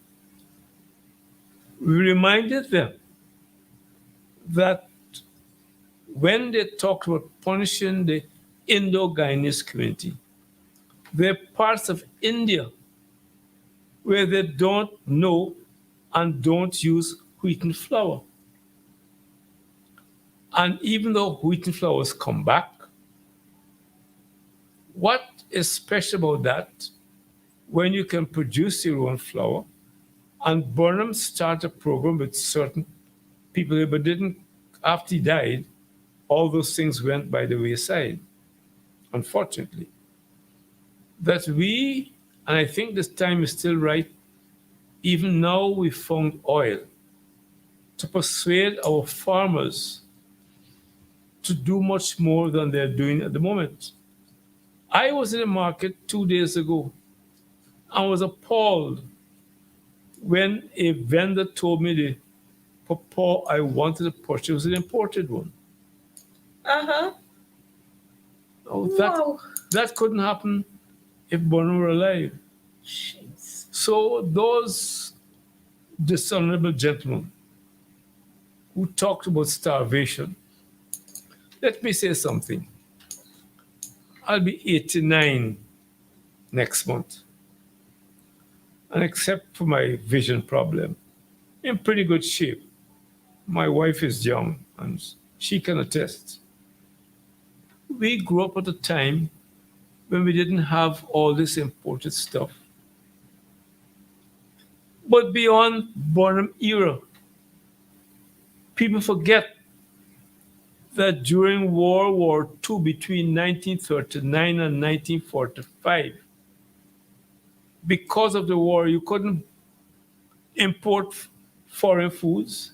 We reminded them that when they talked about punishing the Indo-Guyanese community, there are parts of India where they don't know and don't use wheat and flour. And even though wheat and flour has come back, what is special about that when you can produce your own flour? And Burnham started a program with certain people, but didn't, after he died, all those things went by the wayside, unfortunately. That we, and I think this time is still right, even now we found oil to persuade our farmers to do much more than they're doing at the moment. I was in the market 2 days ago and was appalled when a vendor told me the pawpaw I wanted to purchase was an imported one. Uh-huh. Oh, Wow. that couldn't happen if Bono were alive. Jeez. So those dishonorable gentlemen who talked about starvation, let me say something. I'll be 89 next month. And except for my vision problem, in pretty good shape. My wife is young and she can attest. We grew up at a time when we didn't have all this imported stuff. But beyond Bonham era, people forget that during World War II between 1939 and 1945, because of the war, you couldn't import foreign foods,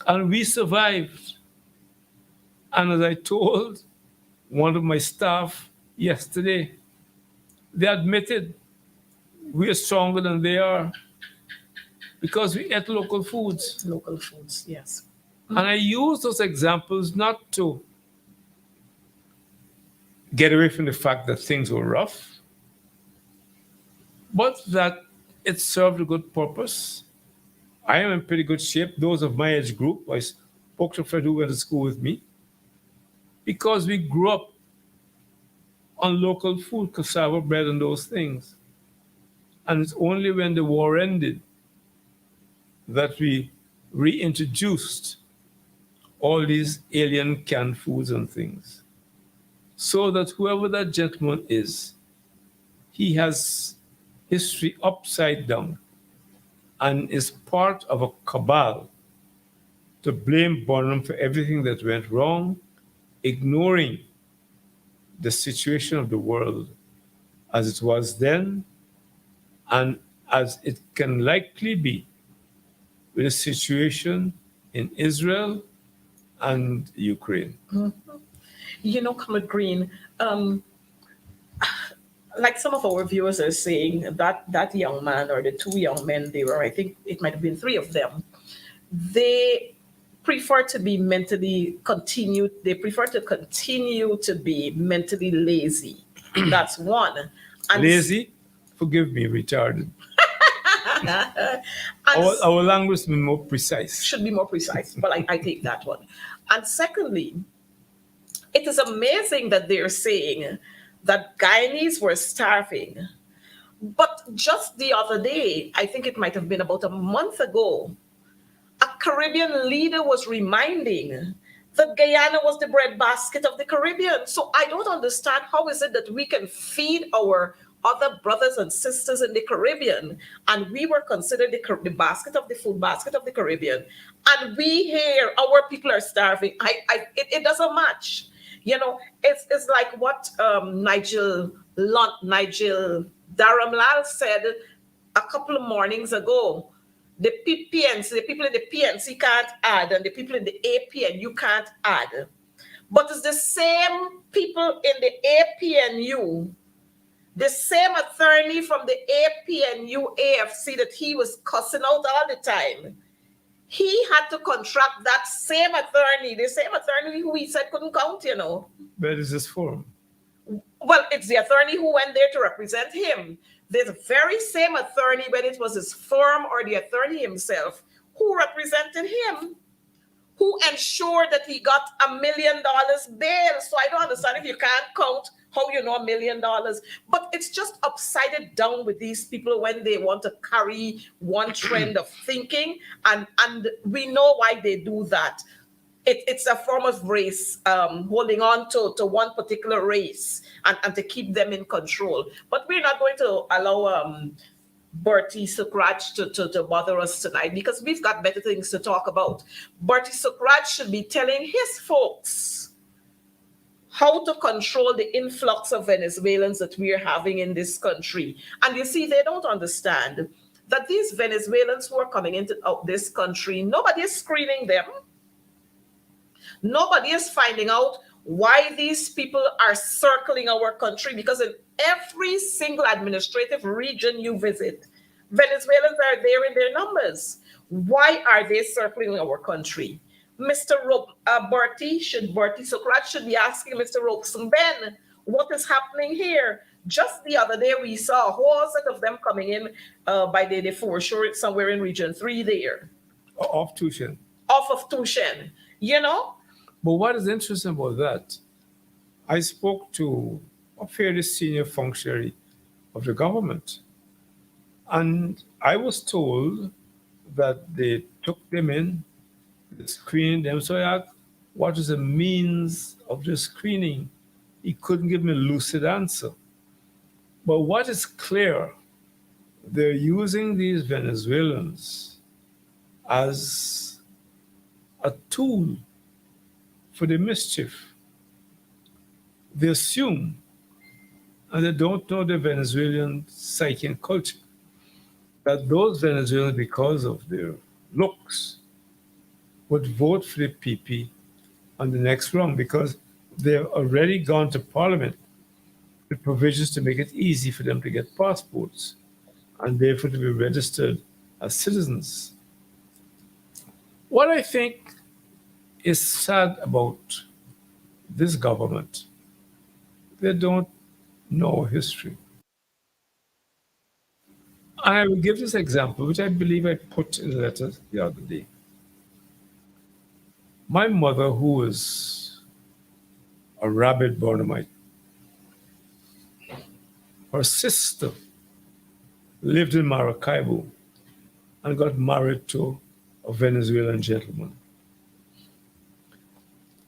and we survived. And as I told one of my staff yesterday, they admitted we are stronger than they are because we ate local foods. Local foods, yes. And I use those examples not to get away from the fact that things were rough, but that it served a good purpose. I am in pretty good shape. Those of my age group, I spoke to a friend who went to school with me, because we grew up on local food, cassava bread and those things. And it's only when the war ended that we reintroduced all these alien canned foods and things. So that whoever that gentleman is, he has history upside down and is part of a cabal to blame Bonham for everything that went wrong, ignoring the situation of the world as it was then and as it can likely be with the situation in Israel and Ukraine. You know, Comrade Green, like some of our viewers are saying, that young man or the two young men, they were, I think it might have been three of them, they prefer to be mentally continued. They prefer to continue to be mentally lazy. That's one. And Lazy, forgive me, retarded. and Our language should be more precise. should be more precise, but I take that one. And secondly, it is amazing that they're saying that Guyanese were starving. But just the other day, I think it might have been about a month ago, a Caribbean leader was reminding that Guyana was the breadbasket of the Caribbean. So I don't understand how is it that we can feed our other brothers and sisters in the Caribbean, and we were considered the basket of the food basket of the Caribbean, and we here our people are starving. It doesn't match. You know, it's like what Nigel Dharamlal said a couple of mornings ago. The PNC, the people in the PNC can't add, and the people in the APNU can't add. But it's the same people in the APNU, the same attorney from the APNU AFC that he was cussing out all the time. He had to contract that same attorney, the same attorney who he said couldn't count, you know. Where is this from? Well, it's the attorney who went there to represent him. The very same attorney, whether it was his firm or the attorney himself, who represented him, who ensured that he got $1 million bail. So I don't understand if you can't count how you know $1 million. But it's just upside down with these people when they want to carry one trend of thinking. And we know why they do that. It's a form of race, holding on to one particular race and to keep them in control. But we're not going to allow Bertie Sukraj to bother us tonight because we've got better things to talk about. Bertie Sukraj should be telling his folks how to control the influx of Venezuelans that we are having in this country. And you see, they don't understand that these Venezuelans who are coming into this country, nobody is screening them. Nobody is finding out why these people are circling our country, because in every single administrative region you visit, Venezuelans are there in their numbers. Why are they circling our country? Mr. Bertie Sokrat should be asking Mr. Robeson Ben, what is happening here? Just the other day, we saw a whole set of them coming in by day 4, sure, somewhere in region 3 there. Off Tushen. Off of Tushen, you know? But what is interesting about that, I spoke to a fairly senior functionary of the government, and I was told that they took them in, they screened them. So I asked, what is the means of the screening? He couldn't give me a lucid answer. But what is clear, they're using these Venezuelans as a tool for the mischief. They assume, and they don't know the Venezuelan psyche and culture, that those Venezuelans, because of their looks, would vote for the PP on the next round because they've already gone to Parliament with provisions to make it easy for them to get passports and therefore to be registered as citizens. What I think is sad about this government, they don't know history. And I will give this example, which I believe I put in the letter the other day. My mother, who was a rabid Bornomite, her sister lived in Maracaibo and got married to a Venezuelan gentleman.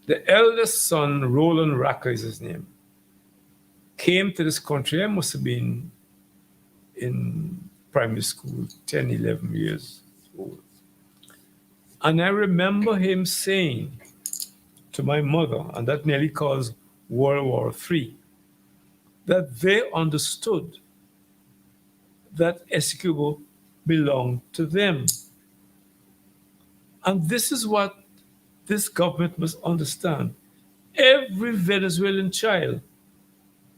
The eldest son, Roland Racker is his name, came to this country. I must have been in primary school, 10, 11 years old. And I remember him saying to my mother, and that nearly caused World War III, that they understood that Essequibo belonged to them. And this is what this government must understand. Every Venezuelan child,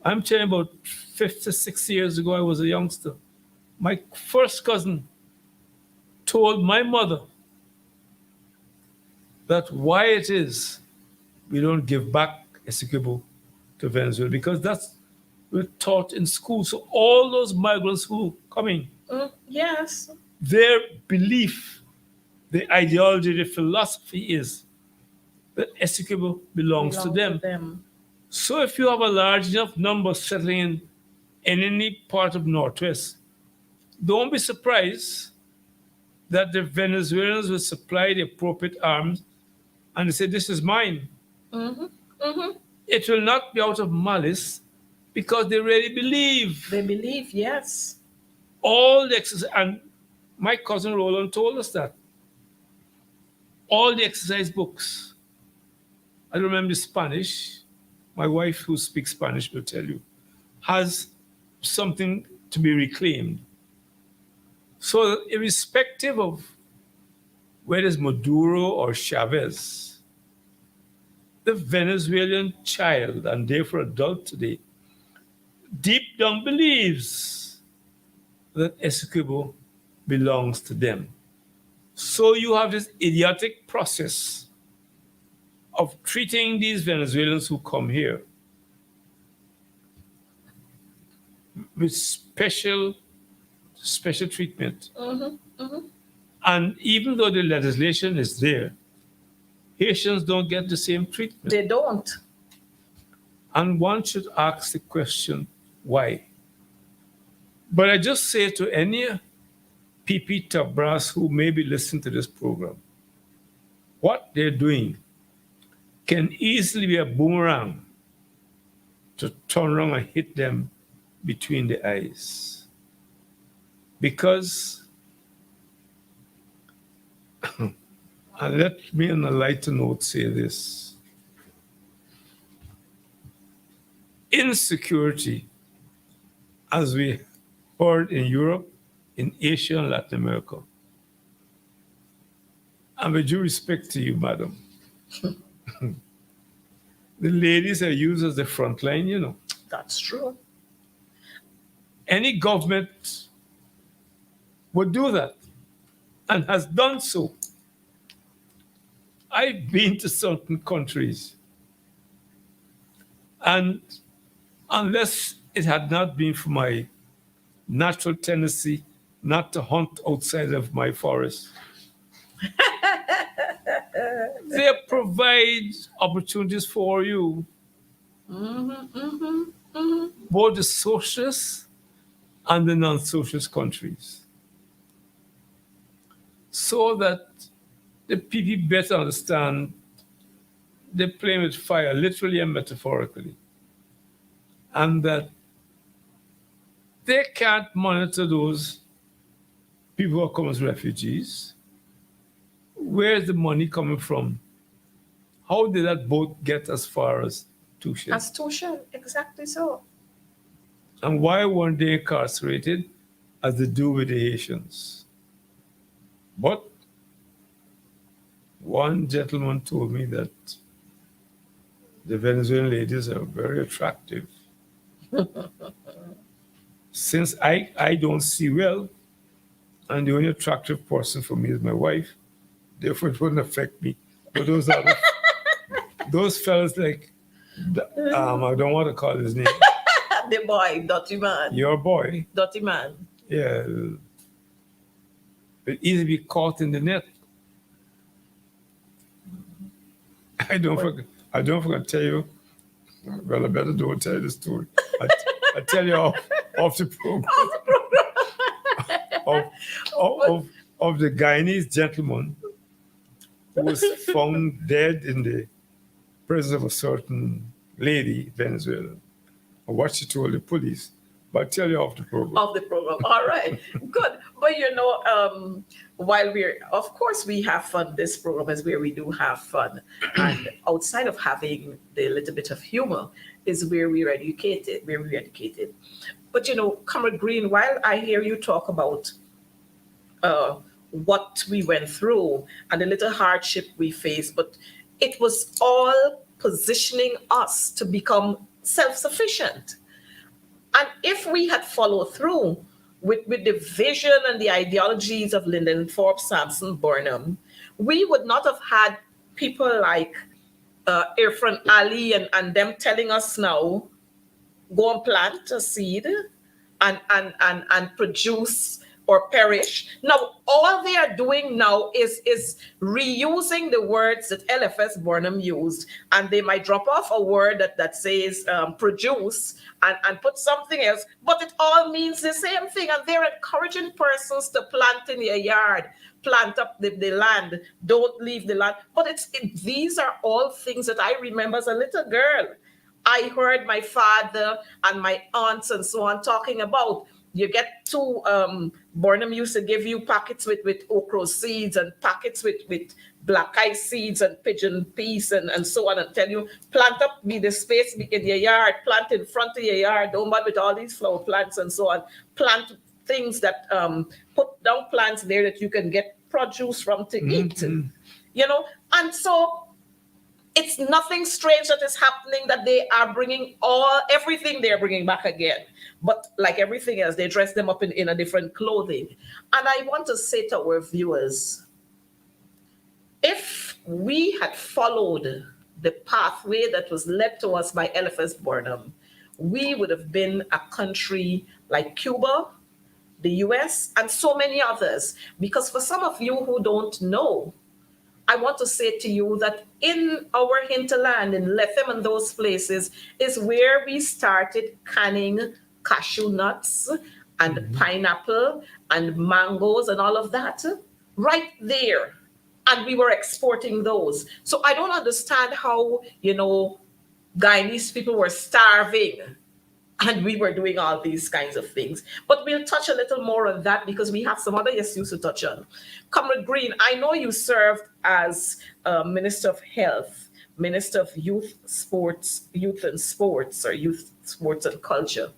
I'm telling you, about 56 years ago, I was a youngster. My first cousin told my mother that why it is we don't give back Essequibo to Venezuela, because that's we're taught in school. So all those migrants who coming, Yes. their belief, the ideology, the philosophy is that Essequibo belongs to them. So if you have a large enough number settling in any part of Northwest, don't be surprised that the Venezuelans will supply the appropriate arms and they say, this is mine. It will not be out of malice because they really believe. They believe, yes. All the exercise, and my cousin Roland told us that. All the exercise books. I remember Spanish. My wife, who speaks Spanish, will tell you, has something to be reclaimed. So, irrespective of whether it's Maduro or Chavez, the Venezuelan child, and therefore adult today, deep down believes that Essequibo belongs to them. So you have this idiotic process of treating these Venezuelans who come here with special treatment. And even though the legislation is there, Haitians don't get the same treatment. They don't. And one should ask the question, why? But I just say to any PP top brass who may be listening to this program, what they're doing can easily be a boomerang to turn around and hit them between the eyes. Because, and let me on a lighter note say this, insecurity, as we heard in Europe, in Asia and Latin America, and with due respect to you, madam, the ladies are used as the front line, you know. That's true. Any government would do that and has done so. I've been to certain countries, and unless it had not been for my natural tendency not to hunt outside of my forest, they provide opportunities for you, both the socialist and the non-socialist countries, so that the people better understand they're playing with fire, literally and metaphorically, and that they can't monitor those people who come as refugees. Where's the money coming from? How did that boat get as far as Tushan? As Toshan, exactly so. And why weren't they incarcerated as they do with the Haitians? But one gentleman told me that the Venezuelan ladies are very attractive. Since I don't see well, and the only attractive person for me is my wife, therefore it wouldn't affect me. But those fellas like, I don't want to call his name. The boy, dirty man. Your boy, Dirty man. yeah, but easily be caught in the net. I don't forget to tell you. Well, I better don't tell you the story. I tell you off the program of the Guyanese gentleman who was found dead in the presence of a certain lady, Venezuelan, and what she told the police. But I'll tell you off the program. Of the program. All right. Good. But while of course we have fun, this program is where we do have fun. And outside of having the little bit of humor is where we're educated, But Comrade Green, while I hear you talk about what we went through and the little hardship we faced, but it was all positioning us to become self-sufficient. And if we had followed through with the vision and the ideologies of Lyndon Forbes, Sampson, Burnham, we would not have had people like Irfan Ali and them telling us now, go and plant a seed and produce or perish. Now, all they are doing now is reusing the words that LFS Burnham used, and they might drop off a word that says produce and put something else, but it all means the same thing. And they're encouraging persons to plant in their yard, plant up the land, don't leave the land. But these are all things that I remember as a little girl. I heard my father and my aunts and so on talking about. You get Burnham used to give you packets with okra seeds and packets with black eye seeds and pigeon peas and so on, and tell you, plant up the space in your yard, plant in front of your yard, don't bother with all these flower plants and so on. Plant things that, put down plants there that you can get produce from to eat, and so it's nothing strange that is happening, that they are bringing everything they're bringing back again. But like everything else, they dress them up in a different clothing. And I want to say to our viewers, if we had followed the pathway that was led to us by LFS Burnham, we would have been a country like Cuba, the US, and so many others. Because for some of you who don't know, I want to say to you that in our hinterland, in Lethem and those places, is where we started canning cashew nuts and pineapple and mangoes and all of that, right there. And we were exporting those. So I don't understand how, Guyanese people were starving and we were doing all these kinds of things. But we'll touch a little more on that because we have some other issues to touch on. Comrade Green, I know you served as Minister of Health, Minister of Youth Sports, Youth and Sports, or Youth Sports and Culture.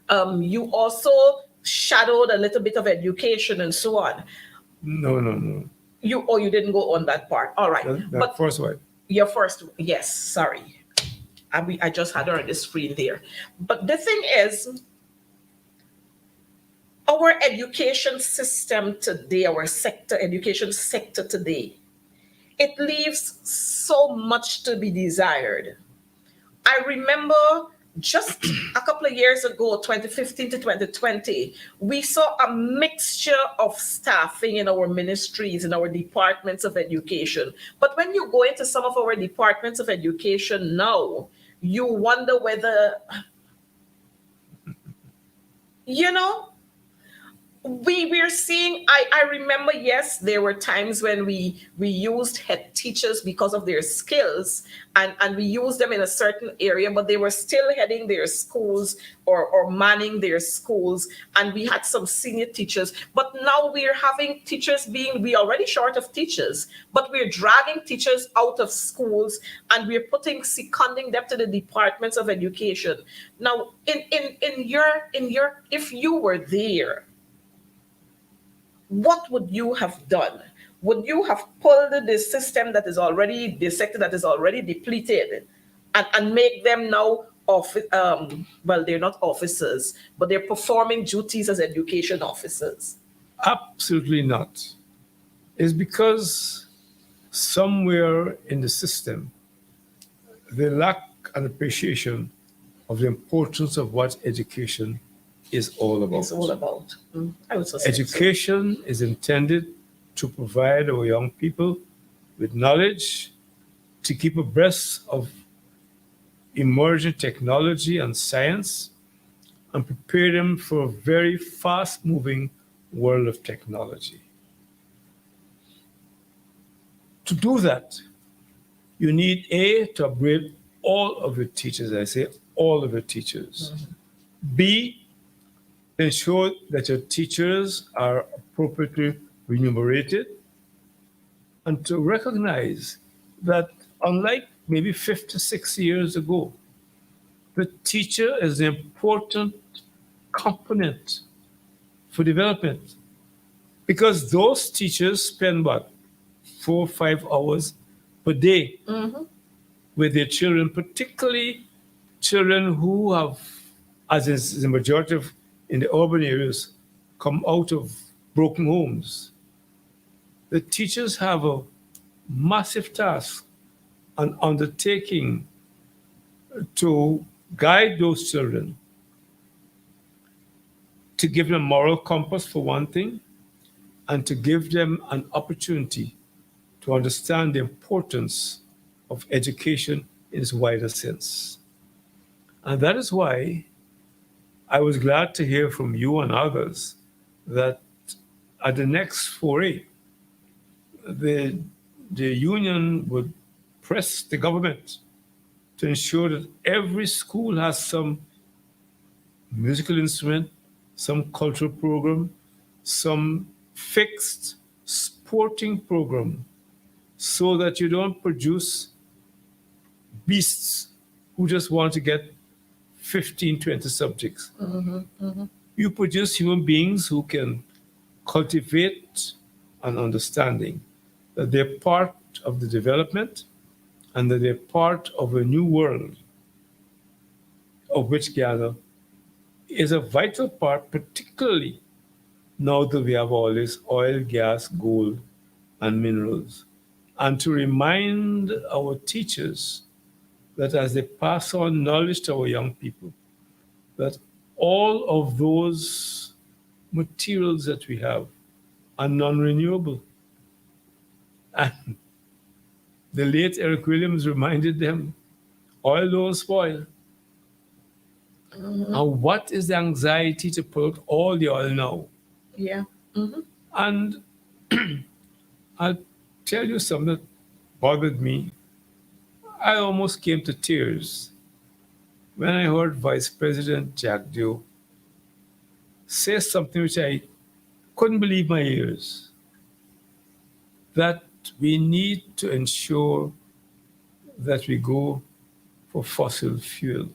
You also shadowed a little bit of education and so on. No, no, no. You didn't go on that part. All right. That first one. Your first, yes, sorry. I just had her on the screen there. But the thing is, our education system today, our education sector today, it leaves so much to be desired. I remember just a couple of years ago, 2015 to 2020, we saw a mixture of staffing in our ministries, in our departments of education. But when you go into some of our departments of education now, you wonder whether, you know, we're seeing, I remember, yes, there were times when we used head teachers because of their skills, and we used them in a certain area, but they were still heading their schools or manning their schools, and we had some senior teachers. But now we're having teachers we already short of teachers, but we're dragging teachers out of schools, and we're seconding them to the departments of education. Now, in your if you were there, what would you have done? Would you have pulled the system that is already, the sector that is already depleted, and make them now well, they're not officers, but they're performing duties as education officers? Absolutely not. It's because somewhere in the system, they lack an appreciation of the importance of what education is all about. It's all about. I would say so. Education is intended to provide our young people with knowledge, to keep abreast of emerging technology and science, and prepare them for a very fast-moving world of technology. To do that, you need to upgrade all of your teachers. I say all of your teachers. B, ensure that your teachers are appropriately remunerated, and to recognize that unlike maybe 56 years ago, the teacher is an important component for development, because those teachers spend what, 4 or 5 hours per day with their children, particularly children who have, as is the majority of in the urban areas, come out of broken homes. The teachers have a massive task, an undertaking to guide those children, to give them a moral compass for one thing, and to give them an opportunity to understand the importance of education in its wider sense. And that is why I was glad to hear from you and others that at the next foray, the union would press the government to ensure that every school has some musical instrument, some cultural program, some fixed sporting program, so that you don't produce beasts who just want to get 15, 20 subjects. You produce human beings who can cultivate an understanding that they're part of the development and that they're part of a new world, of which Ghana is a vital part, particularly now that we have all this oil, gas, gold, and minerals. And to remind our teachers that as they pass on knowledge to our young people, that all of those materials that we have are non-renewable. And the late Eric Williams reminded them, oil don't spoil. And what is the anxiety to put out all the oil now? Yeah. And I'll tell you something that bothered me. I almost came to tears when I heard Vice President Cde say something which I couldn't believe my ears, that we need to ensure that we go for fossil fuel.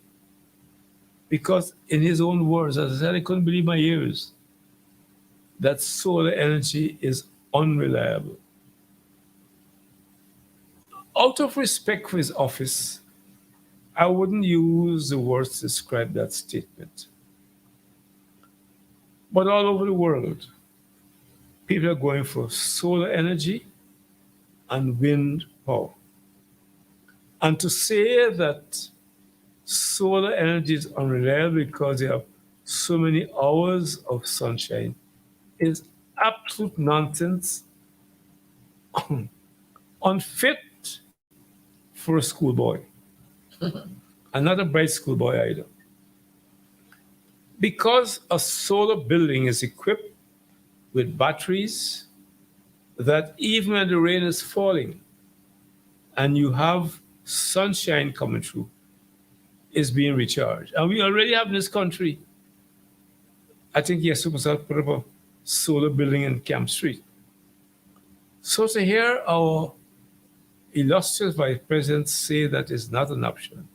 Because in his own words, as I said, I couldn't believe my ears, that solar energy is unreliable. Out of respect for his office, I wouldn't use the words to describe that statement. But all over the world, people are going for solar energy and wind power. And to say that solar energy is unreliable because you have so many hours of sunshine is absolute nonsense, unfit for a schoolboy, and not a bright schoolboy either. Because a solar building is equipped with batteries that even when the rain is falling and you have sunshine coming through, is being recharged. And we already have in this country, I think yes, Supercell put up a solar building in Camp Street. So to hear our illustrious vice president say that is not an option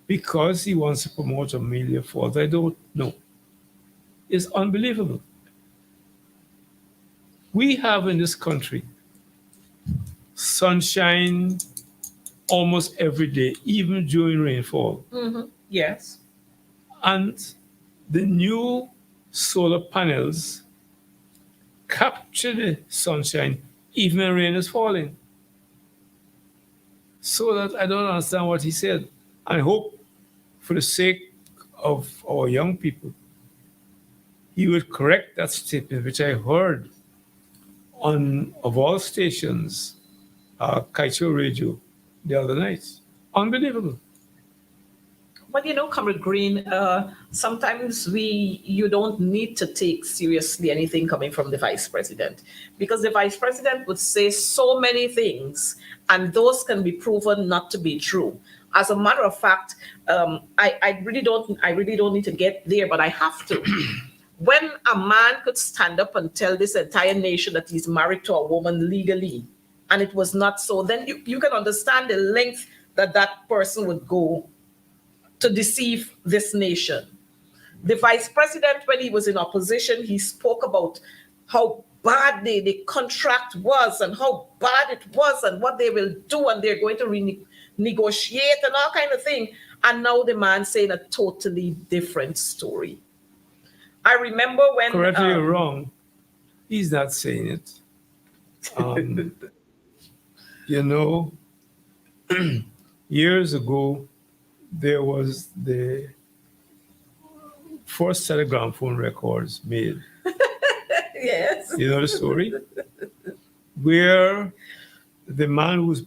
because he wants to promote Amelia Falls, I don't know. It's unbelievable. We have in this country sunshine almost every day, even during rainfall. Yes. And the new solar panels capture the sunshine even when rain is falling. So that I don't understand what he said. I hope for the sake of our young people, he would correct that statement, which I heard on, of all stations, Kaicho Radio the other night. Unbelievable. But Comrade Green, sometimes you don't need to take seriously anything coming from the vice president, because the vice president would say so many things, and those can be proven not to be true. As a matter of fact, I really don't need to get there, but I have to. When a man could stand up and tell this entire nation that he's married to a woman legally, and it was not so, then you can understand the length that that person would go to deceive this nation. The vice president, when he was in opposition, he spoke about how bad the contract was and how bad it was and what they will do, and they're going to renegotiate and all kind of thing. And now the man saying a totally different story. I remember when... Correct me if you're wrong. He's not saying it. You know, years ago, there was the first telegram phone records made. Yes. You know the story? Where the man was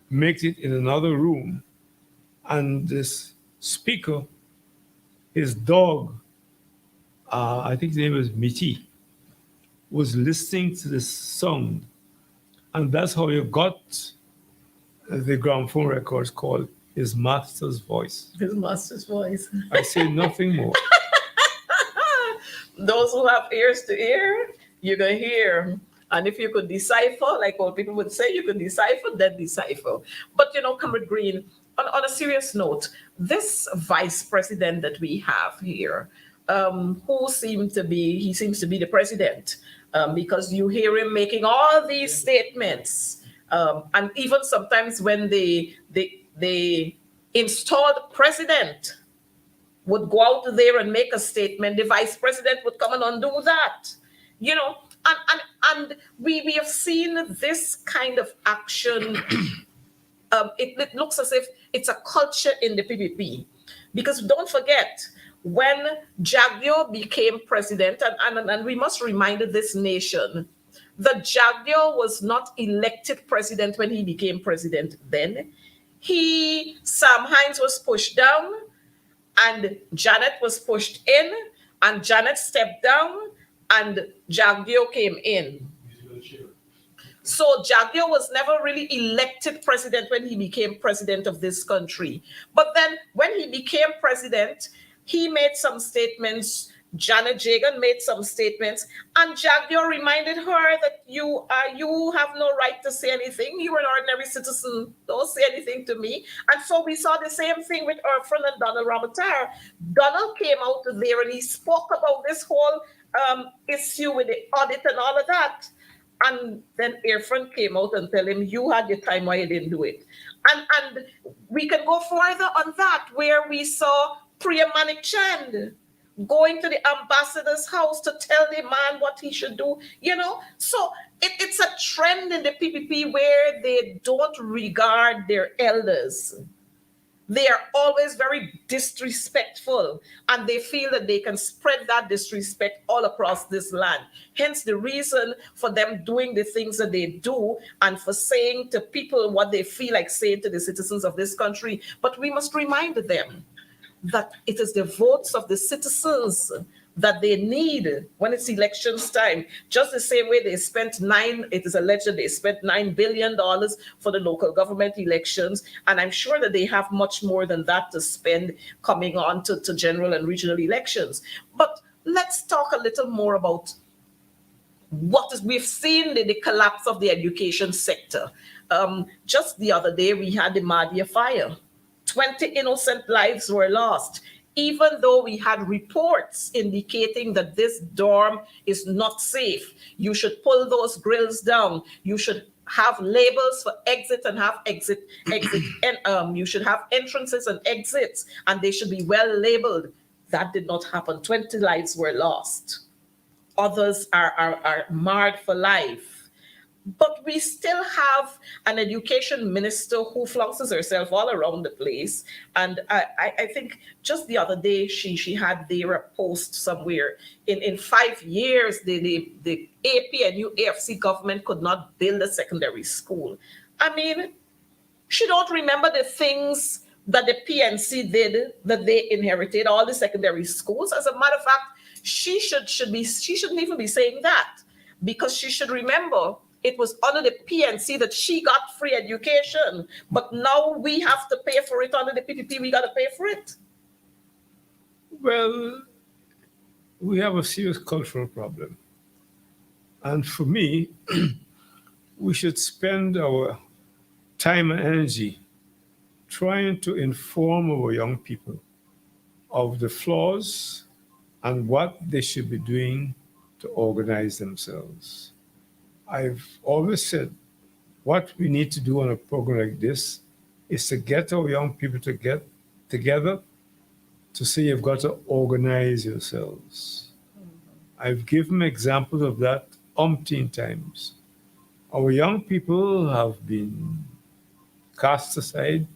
makes it in another room, and this speaker, his dog, I think his name was Miti, was listening to this song, and that's how you got the gramophone records called His Master's Voice. His master's voice. I say nothing more. Those who have ears to hear, you're going to hear. And if you could decipher, like old people would say, you could decipher, then decipher. But, Comrade Green, on a serious note, this vice president that we have here, he seems to be the president, because you hear him making all these statements. And even sometimes when the installed president would go out there and make a statement, the vice president would come and undo that. And we have seen this kind of action. It looks as if it's a culture in the PPP, because don't forget, when Cde became president, and we must remind this nation that Cde was not elected president when he became president then. Sam Hines was pushed down, and Janet was pushed in, and Janet stepped down, and Cde came in. So Jaguar was never really elected president when he became president of this country. But then when he became president, he made some statements. Janet Jagan made some statements, and Jaguar reminded her that you have no right to say anything. You're an ordinary citizen. Don't say anything to me. And so we saw the same thing with our friend and Donald Ramatar. Donald came out there and he spoke about this whole issue with the audit and all of that. And then Irfan came out and tell him, you had your time, why you didn't do it? And we can go further on that, where we saw Priya Manik Chand going to the ambassador's house to tell the man what he should do, you know? So it's a trend in the PPP where they don't regard their elders. They are always very disrespectful, and they feel that they can spread that disrespect all across this land. Hence the reason for them doing the things that they do and for saying to people what they feel like saying to the citizens of this country. But we must remind them that it is the votes of the citizens that they need when it's elections time. Just the same way it is alleged they spent $9 billion for the local government elections. And I'm sure that they have much more than that to spend coming on to general and regional elections. But let's talk a little more about we've seen the collapse of the education sector. Just the other day, we had the Madia fire. 20 innocent lives were lost, even though we had reports indicating that this dorm is not safe. You should pull those grills down. You should have labels for exit and have exit, and you should have entrances and exits, and they should be well labeled. That did not happen. 20 lives were lost. Others are marred for life. But we still have an education minister who flouts herself all around the place. And I think just the other day, she had there a post somewhere. In 5 years, the APNU AFC government could not build a secondary school. I mean, she don't remember the things that the PNC did, that they inherited, all the secondary schools. As a matter of fact, she shouldn't even be saying that, because she should remember it was under the PNC that she got free education, but now we have to pay for it under the PPP. We got to pay for it. Well, we have a serious cultural problem. And for me, we should spend our time and energy trying to inform our young people of the flaws and what they should be doing to organize themselves. I've always said what we need to do on a program like this is to get our young people to get together to say you've got to organize yourselves. I've given examples of that umpteen times. Our young people have been cast aside,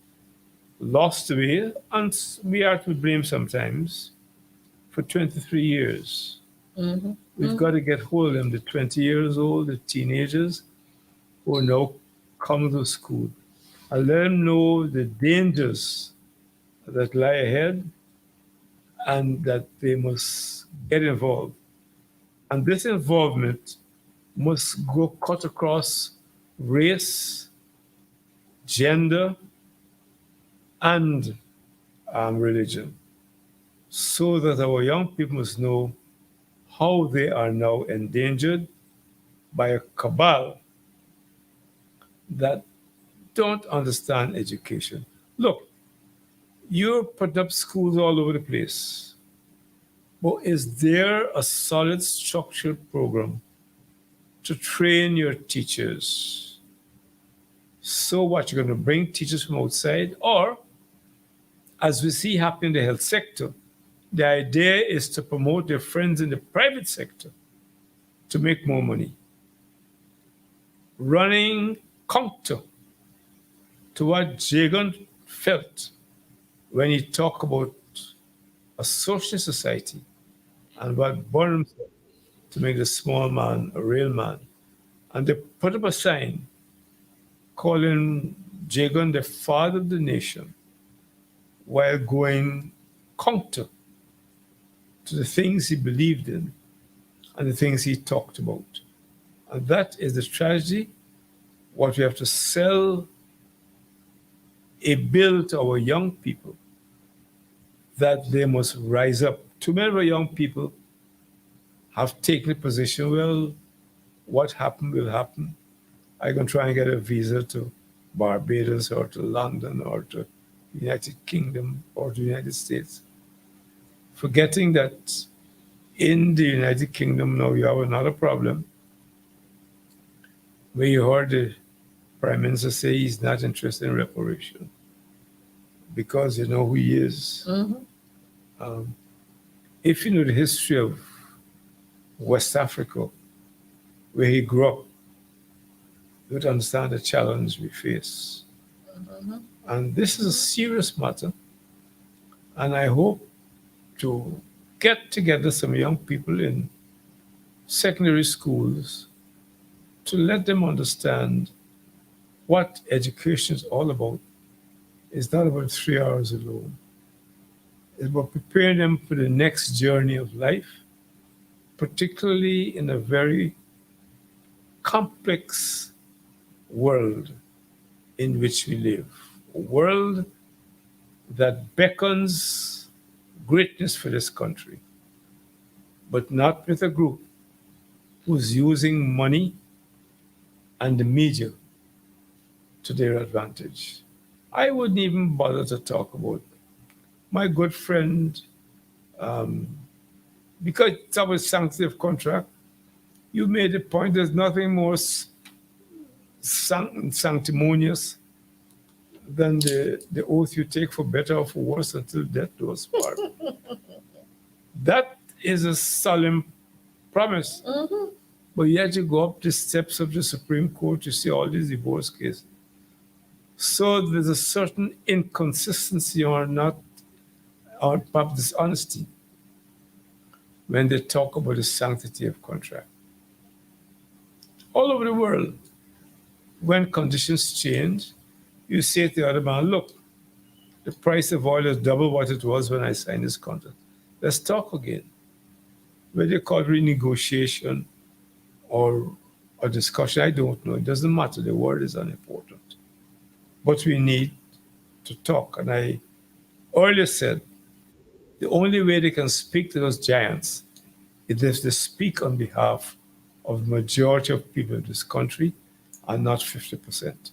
lost away, and we are to blame sometimes for 23 years. Mm-hmm. We've got to get hold of them, the 20 years old, the teenagers who are now coming to school, and let them know the dangers that lie ahead and that they must get involved. And this involvement must go cut across race, gender, and religion, so that our young people must know how they are now endangered by a cabal that don't understand education. Look, you're putting up schools all over the place, but is there a solid structured program to train your teachers? So what, you're going to bring teachers from outside? Or, as we see happen in the health sector, the idea is to promote their friends in the private sector to make more money, running counter to what Jagan felt when he talked about a social society and what Burnham said to make the small man a real man. And they put up a sign calling Jagan the father of the nation while going counter to the things he believed in and the things he talked about. And that is the tragedy what we have to sell a bill to our young people that they must rise up. Too many of our young people have taken a position, well, what happened will happen. I can try and get a visa to Barbados or to London or to the United Kingdom or to the United States, forgetting that in the United Kingdom now you have another problem where you heard the Prime Minister say he's not interested in reparation because you know who he is. Mhm. Um, if you know the history of West Africa, where he grew up, you would understand the challenge we face. Mhm. And this is a serious matter. And I hope to get together some young people in secondary schools to let them understand what education is all about. It's not about 3 hours alone. It's about preparing them for the next journey of life, particularly in a very complex world in which we live. A world that beckons greatness for this country, but not with a group who's using money and the media to their advantage. I wouldn't even bother to talk about my good friend, um, because it's about sanctity of contract. You made a point, there's nothing more sanctimonious than the oath you take for better or for worse until death do us part. That is a solemn promise. Mhm. But yet you go up the steps of the Supreme Court, you see all these divorce cases. So there's a certain inconsistency or not, or perhaps dishonesty when they talk about the sanctity of contract. All over the world, when conditions change, you say to the other man, look, the price of oil is double what it was when I signed this contract. Let's talk again. Whether you call it renegotiation or a discussion, I don't know. It doesn't matter. The word is unimportant. But we need to talk. And I earlier said the only way they can speak to those giants is if they speak on behalf of the majority of people in this country and not 50%.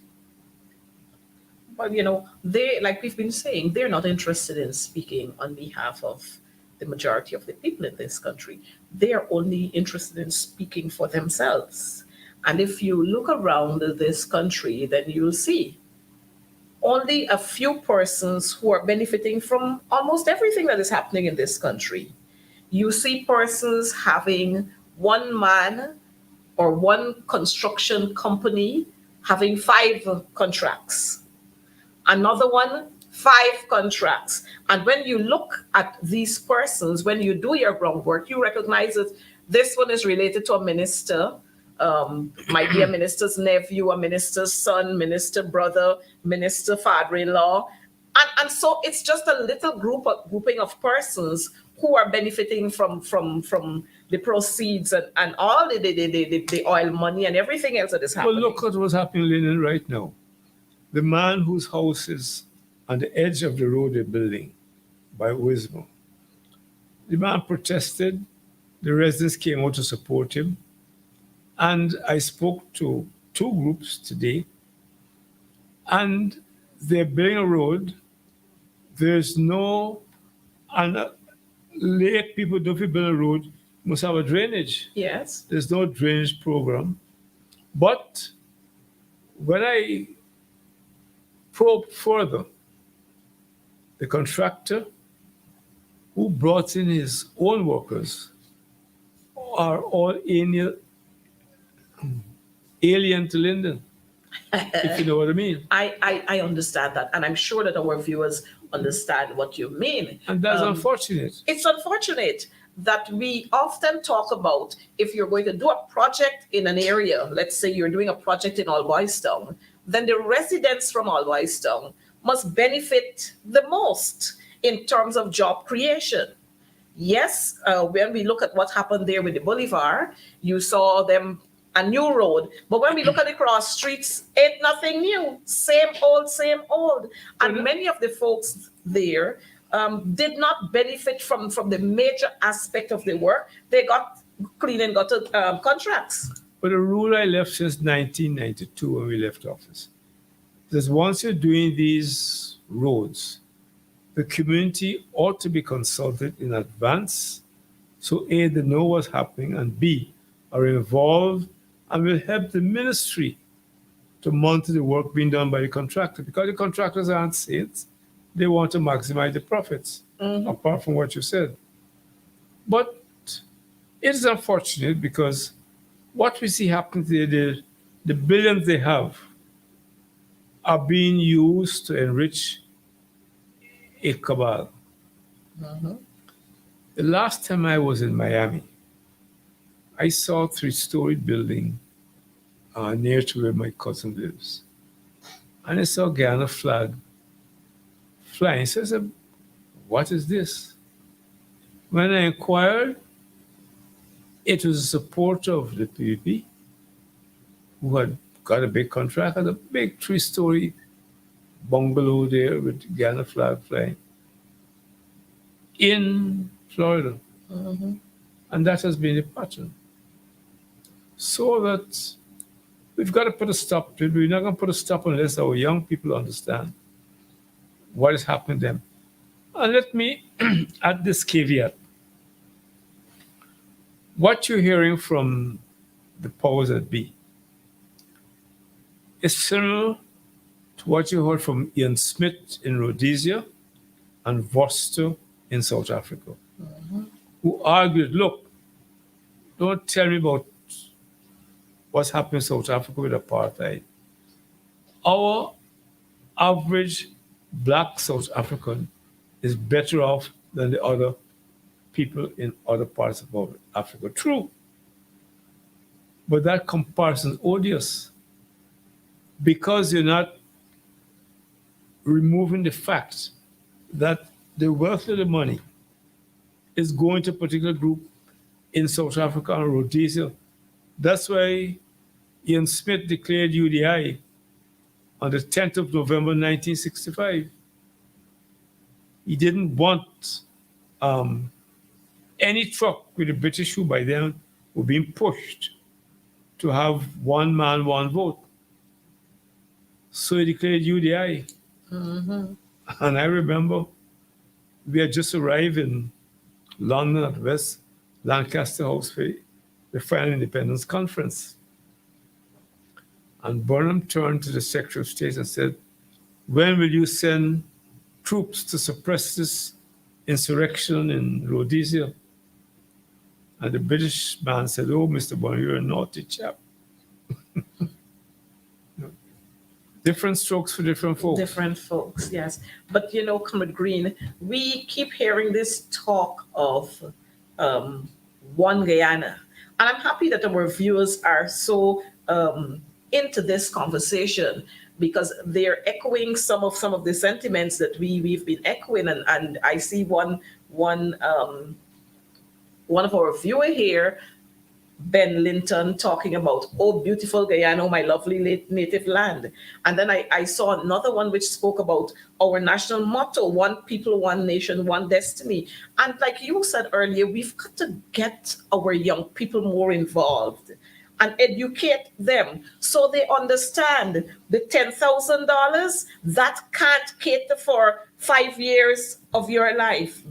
But you know, they, like we've been saying, they're not interested in speaking on behalf of the majority of the people in this country. They're only interested in speaking for themselves. And if you look around this country, then you'll see only a few persons who are benefiting from almost everything that is happening in this country. You see persons having one man or one construction company having five contracts, another one, five contracts. And when you look at these persons, when you do your groundwork, you recognize that this one is related to a minister, might be a minister's nephew, a minister's son, minister brother, minister father-in-law. And so it's just a little grouping of persons who are benefiting from the proceeds and all the oil money and everything else that is Well, happening. look at what's happening in London right now. The man whose house is on the edge of the road they're building by Wismore. The man protested. The residents came out to support him. And I spoke to two groups today, and they're building a road. There's no, and lake people don't build a road, must have a drainage. Yes. There's no drainage program. But when I probe further, the contractor who brought in his own workers are all alien to Linden, if you know what I mean. I understand that, and I'm sure that our viewers understand what you mean. And that's unfortunate. It's unfortunate that we often talk about if you're going to do a project in an area, let's say you're doing a project in Alboystown, then the residents from Alboystown must benefit the most in terms of job creation. Yes, when we look at what happened there with the Bolivar, you saw them a new road. But when we look at the cross streets, ain't nothing new. Same old, same old. And many of the folks there did not benefit from the major aspect of the work. They got cleaning gutter contracts. But a rule I left since 1992 when we left office is once you're doing these roads, the community ought to be consulted in advance so A, they know what's happening, and B, are involved and will help the ministry to monitor the work being done by the contractor, because the contractors aren't saints. They want to maximize the profits, apart from what you said. But it is unfortunate because what we see happening today, the billions they have are being used to enrich a cabal. The last time I was in Miami, I saw a three-story building near to where my cousin lives. And I saw a Ghana flag flying. So I said, what is this? When I inquired, it was a supporter of the PVP who had got a big contract, had a big three-story bungalow there with Ghana flag flying in Florida. And that has been the pattern. So that we've got to put a stop to it. We're not going to put a stop unless our young people understand what is happening to them. And let me add this caveat. What you're hearing from the powers that be is similar to what you heard from Ian Smith in Rhodesia and Vorster in South Africa, who argued, look, don't tell me about what's happening in South Africa with apartheid. Our average black South African is better off than the other people in other parts of Africa. True. But that comparison is odious because you're not removing the fact that the wealth of the money is going to a particular group in South Africa and Rhodesia. That's why Ian Smith declared UDI on the 10th of November 1965. He didn't want any truck with a British who by then were being pushed to have one man, one vote. So he declared UDI. And I remember we had just arrived in London at West Lancaster House for the Final Independence Conference. And Burnham turned to the Secretary of State and said, when will you send troops to suppress this insurrection in Rhodesia? And the British man said, oh, Mr. Burnham, you're a naughty chap. Different strokes for different folks. Different folks, yes. But Comrade Green, we keep hearing this talk of one Guyana. And I'm happy that our viewers are so into this conversation because they're echoing some of the sentiments that we've been echoing. And I see one of our viewer here, Ben Linton, talking about, oh, beautiful Guyana, my lovely native land. And then I saw another one which spoke about our national motto, one people, one nation, one destiny. And like you said earlier, we've got to get our young people more involved and educate them so they understand the $10,000, that can't cater for 5 years of your life.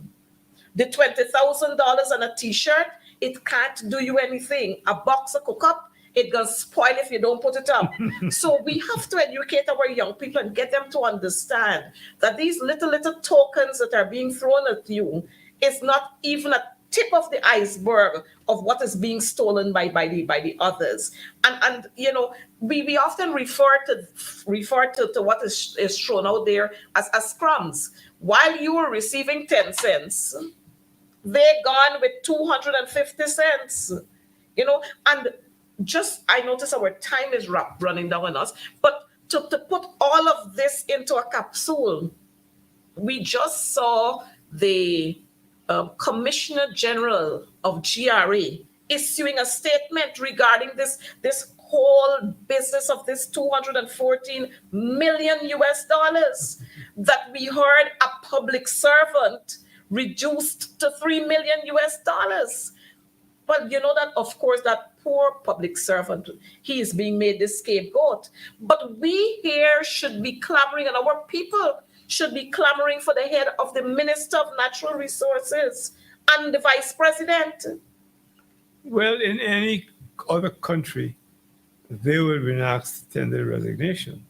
The $20,000 on a t-shirt, it can't do you anything. A box of cook-up, it gonna spoil if you don't put it up. So we have to educate our young people and get them to understand that these little tokens that are being thrown at you is not even a tip of the iceberg of what is being stolen by the others. And we often refer to what is thrown out there as crumbs. While you are receiving 10 cents, they're gone with 250 cents, and just, I notice our time is running down on us, but to put all of this into a capsule, we just saw the Commissioner General of GRA issuing a statement regarding this whole business of this 214 million US dollars that we heard a public servant reduced to 3 million US dollars. Well, you know that, of course, that poor public servant, he is being made the scapegoat. But we here should be clamoring, and our people should be clamoring for the head of the Minister of Natural Resources and the Vice President. Well, in any other country, they will be asked to tender resignation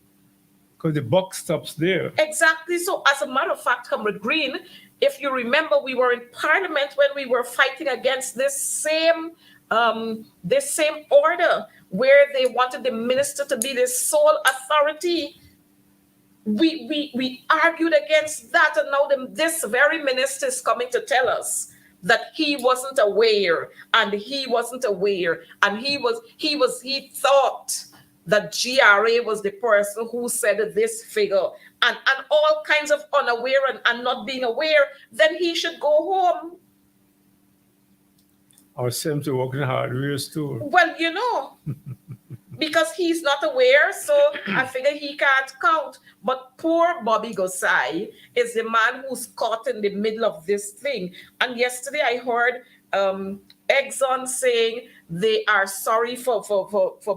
because the buck stops there. Exactly. So, as a matter of fact, Comrade Green, if you remember, we were in Parliament when we were fighting against this same order where they wanted the minister to be the sole authority. We argued against that, and now this very minister is coming to tell us that he wasn't aware, and he thought that GRA was the person who said this figure, and all kinds of unaware and not being aware. Then he should go home. Or send him to work in a hardware store. Well, you know, because he's not aware, so I figure he can't count. But poor Bobby Gosai is the man who's caught in the middle of this thing. And yesterday I heard Exxon saying they are sorry for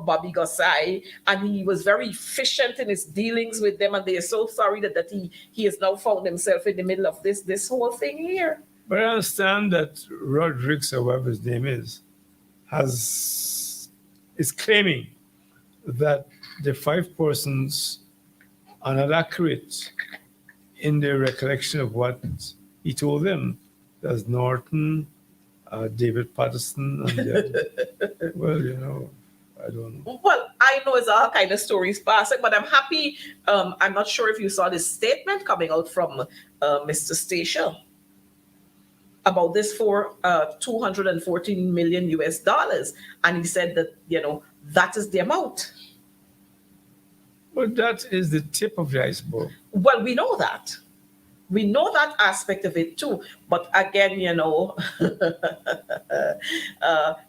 Bobby Gosai, and he was very efficient in his dealings with them, and they are so sorry that he has now found himself in the middle of this whole thing here. But I understand that Rodriguez, or whatever his name is claiming that the 5 persons are not accurate in their recollection of what he told them. There's Norton, David Patterson, and the well, you know, I don't know. Well, I know it's all kind of stories passing, but I'm happy. I'm not sure if you saw this statement coming out from Mr. Cde about this for 214 million US dollars, and he said that, you know, that is the amount. But that is the tip of the iceberg. Well, we know that. We know that aspect of it too. But again, you know,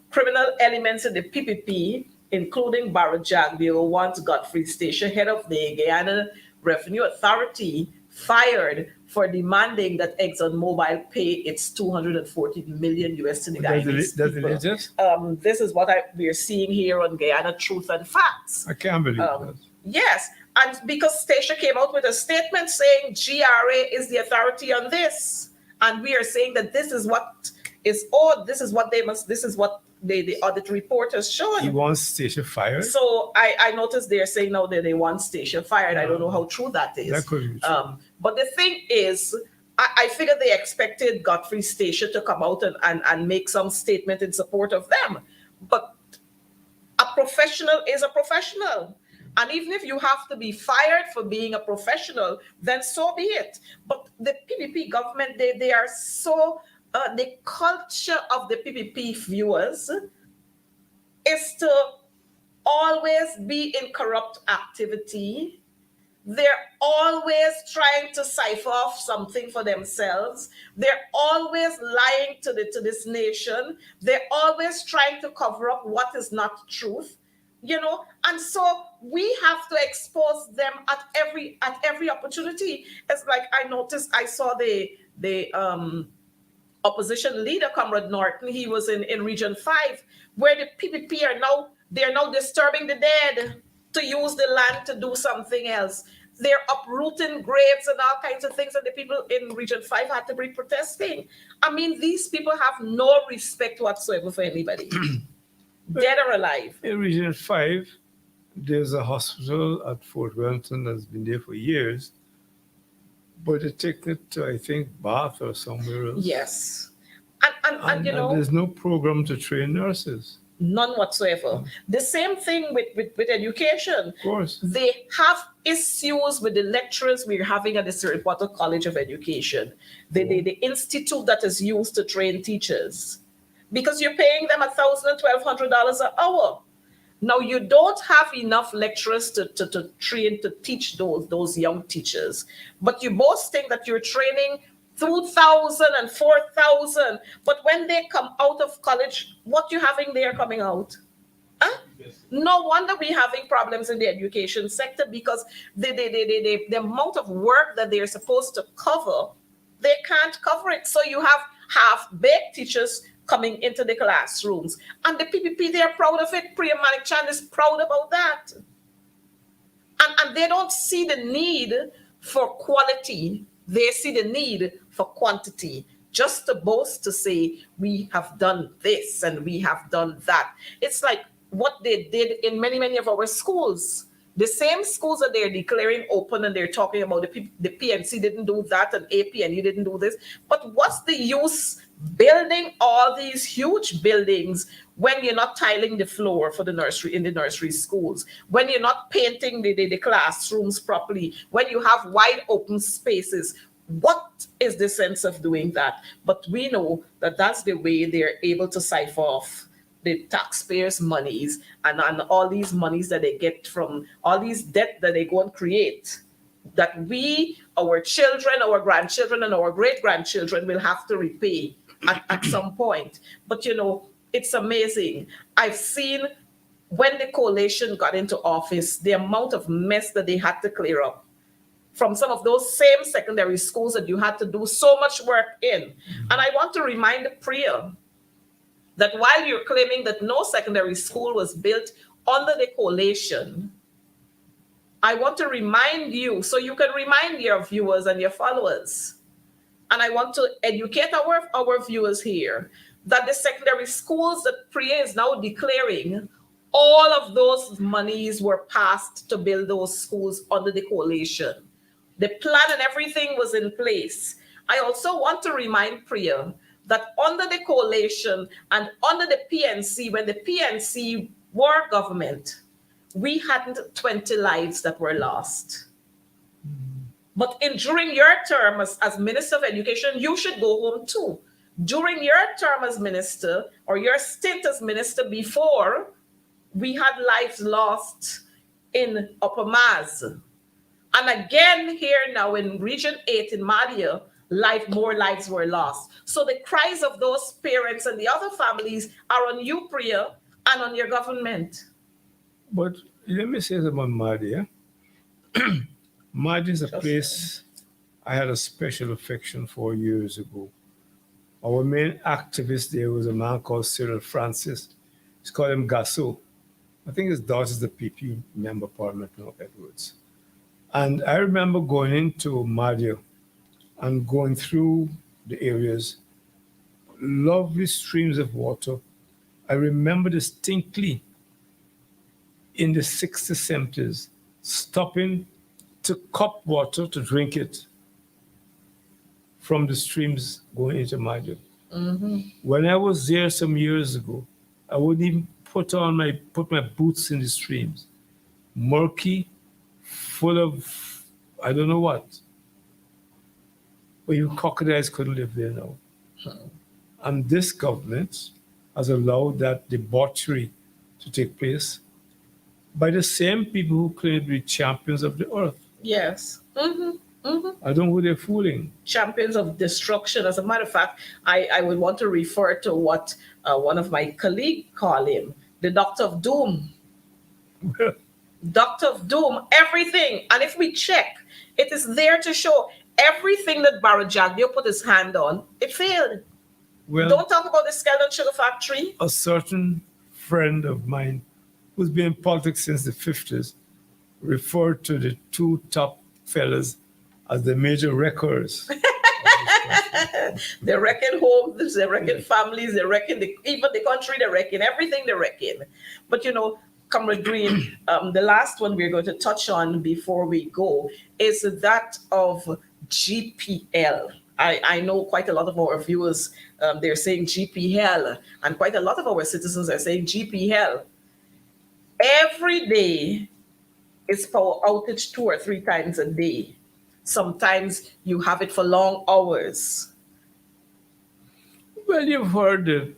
criminal elements in the PPP, including Barra Jagbio, wants Godfrey Station, head of the Guyana Revenue Authority, fired for demanding that ExxonMobil pay its 240 million US to the Guyanese people. That's the latest? This is what we are seeing here on Guyana Truth and Facts. I can't believe that. Yes, and because Stacia came out with a statement saying GRA is the authority on this, and we are saying that this is what is owed, this is what they must, this is what the audit report has shown. He wants Stacia fired? So I noticed they're saying now that they want Stacia fired. I don't know how true that is. That could be true. But the thing is, I figure they expected Godfrey Stacia to come out and make some statement in support of them. But a professional is a professional. And even if you have to be fired for being a professional, then so be it. But the PPP government, they are so, the culture of the PPP viewers is to always be in corrupt activity. They're always trying to cipher off something for themselves. They're always lying to this nation. They're always trying to cover up what is not truth. You know, and so we have to expose them at every opportunity. It's like I noticed, I saw the opposition leader, Comrade Norton. He was in Region 5, where the PPP they're now disturbing the dead to use the land to do something else. They're uprooting graves and all kinds of things, and the people in Region 5 had to be protesting. I mean, these people have no respect whatsoever for anybody. Dead or alive. In Region 5, there's a hospital at Fort Wellington that's been there for years, but they take it to, I think, Bath or somewhere else. Yes. And you know, there's no program to train nurses. None whatsoever. The same thing with education. Of course. They have issues with the lecturers we're having at the Stillwater College of Education, the institute that is used to train teachers. Because you're paying them $1,000 and $1,200 an hour. Now you don't have enough lecturers to train to teach those young teachers, but you both think that you're training 2,000 and 4,000. But when they come out of college, what you having there coming out? Huh? No wonder we're having problems in the education sector, because the amount of work that they're supposed to cover, they can't cover it. So you have half-baked teachers coming into the classrooms. And the PPP, they're proud of it. Priya Manikchand is proud about that. And they don't see the need for quality. They see the need for quantity. Just to boast, to say, we have done this and we have done that. It's like what they did in many, many of our schools. The same schools that they're declaring open, and they're talking about the PNC didn't do that and APNU didn't do this. But what's the use building all these huge buildings when you're not tiling the floor for the nursery in the nursery schools, when you're not painting the classrooms properly, when you have wide open spaces? What is the sense of doing that? But we know that that's the way they're able to siphon off the taxpayers' monies, and all these monies that they get from all these debt that they go and create, that we, our children, our grandchildren, and our great-grandchildren will have to repay at some point. But it's amazing. I've seen when the coalition got into office, the amount of mess that they had to clear up from some of those same secondary schools that you had to do so much work in. And I want to remind Priya that while you're claiming that no secondary school was built under the coalition, I want to remind you, so you can remind your viewers and your followers, and I want to educate our viewers here, that the secondary schools that Priya is now declaring, all of those monies were passed to build those schools under the coalition. The plan and everything was in place. I also want to remind Priya that under the coalition and under the PNC, when the PNC were government, we hadn't 20 lives that were lost. But during your term as Minister of Education, you should go home too. During your term as minister, or your stint as minister before, we had lives lost in Upper Maz. And again here now in Region 8 in Madia, more lives were lost. So the cries of those parents and the other families are on you, Priya, and on your government. But let me say something about Madia. Madia is a place I had a special affection for years ago. Our main activist there was a man called Cyril Francis. Let's call him Gasso. I think his daughter's the PP member of Parliament now, Edwards. And I remember going into Madia and going through the areas, lovely streams of water. I remember distinctly in the 60s, 70s, stopping to cup water to drink it from the streams going into Madia. Mm-hmm. When I was there some years ago, I wouldn't even put my boots in the streams. Murky, full of I don't know what. But even crocodiles couldn't live there now. And this government has allowed that debauchery to take place by the same people who claim to be champions of the earth. Yes. Mm-hmm. Mm-hmm. I don't know who they're fooling. Champions of destruction. As a matter of fact, I would want to refer to what one of my colleagues call him, the Doctor of Doom. Doctor of Doom, everything. And if we check, it is there to show everything that Barajagdio put his hand on, it failed. Well, don't talk about the Skeldon Sugar Factory. A certain friend of mine who's been in politics since the 50s referred to the two top fellas as the major wreckers. They wrecking homes, they wrecking families, they wrecking even the country, they wrecking everything, they wrecking. But Comrade Green, the last one we're going to touch on before we go is that of GPL. I know quite a lot of our viewers, they're saying GPL, and quite a lot of our citizens are saying GPL. Every day is power outage 2 or 3 times a day. Sometimes you have it for long hours. Well, you've heard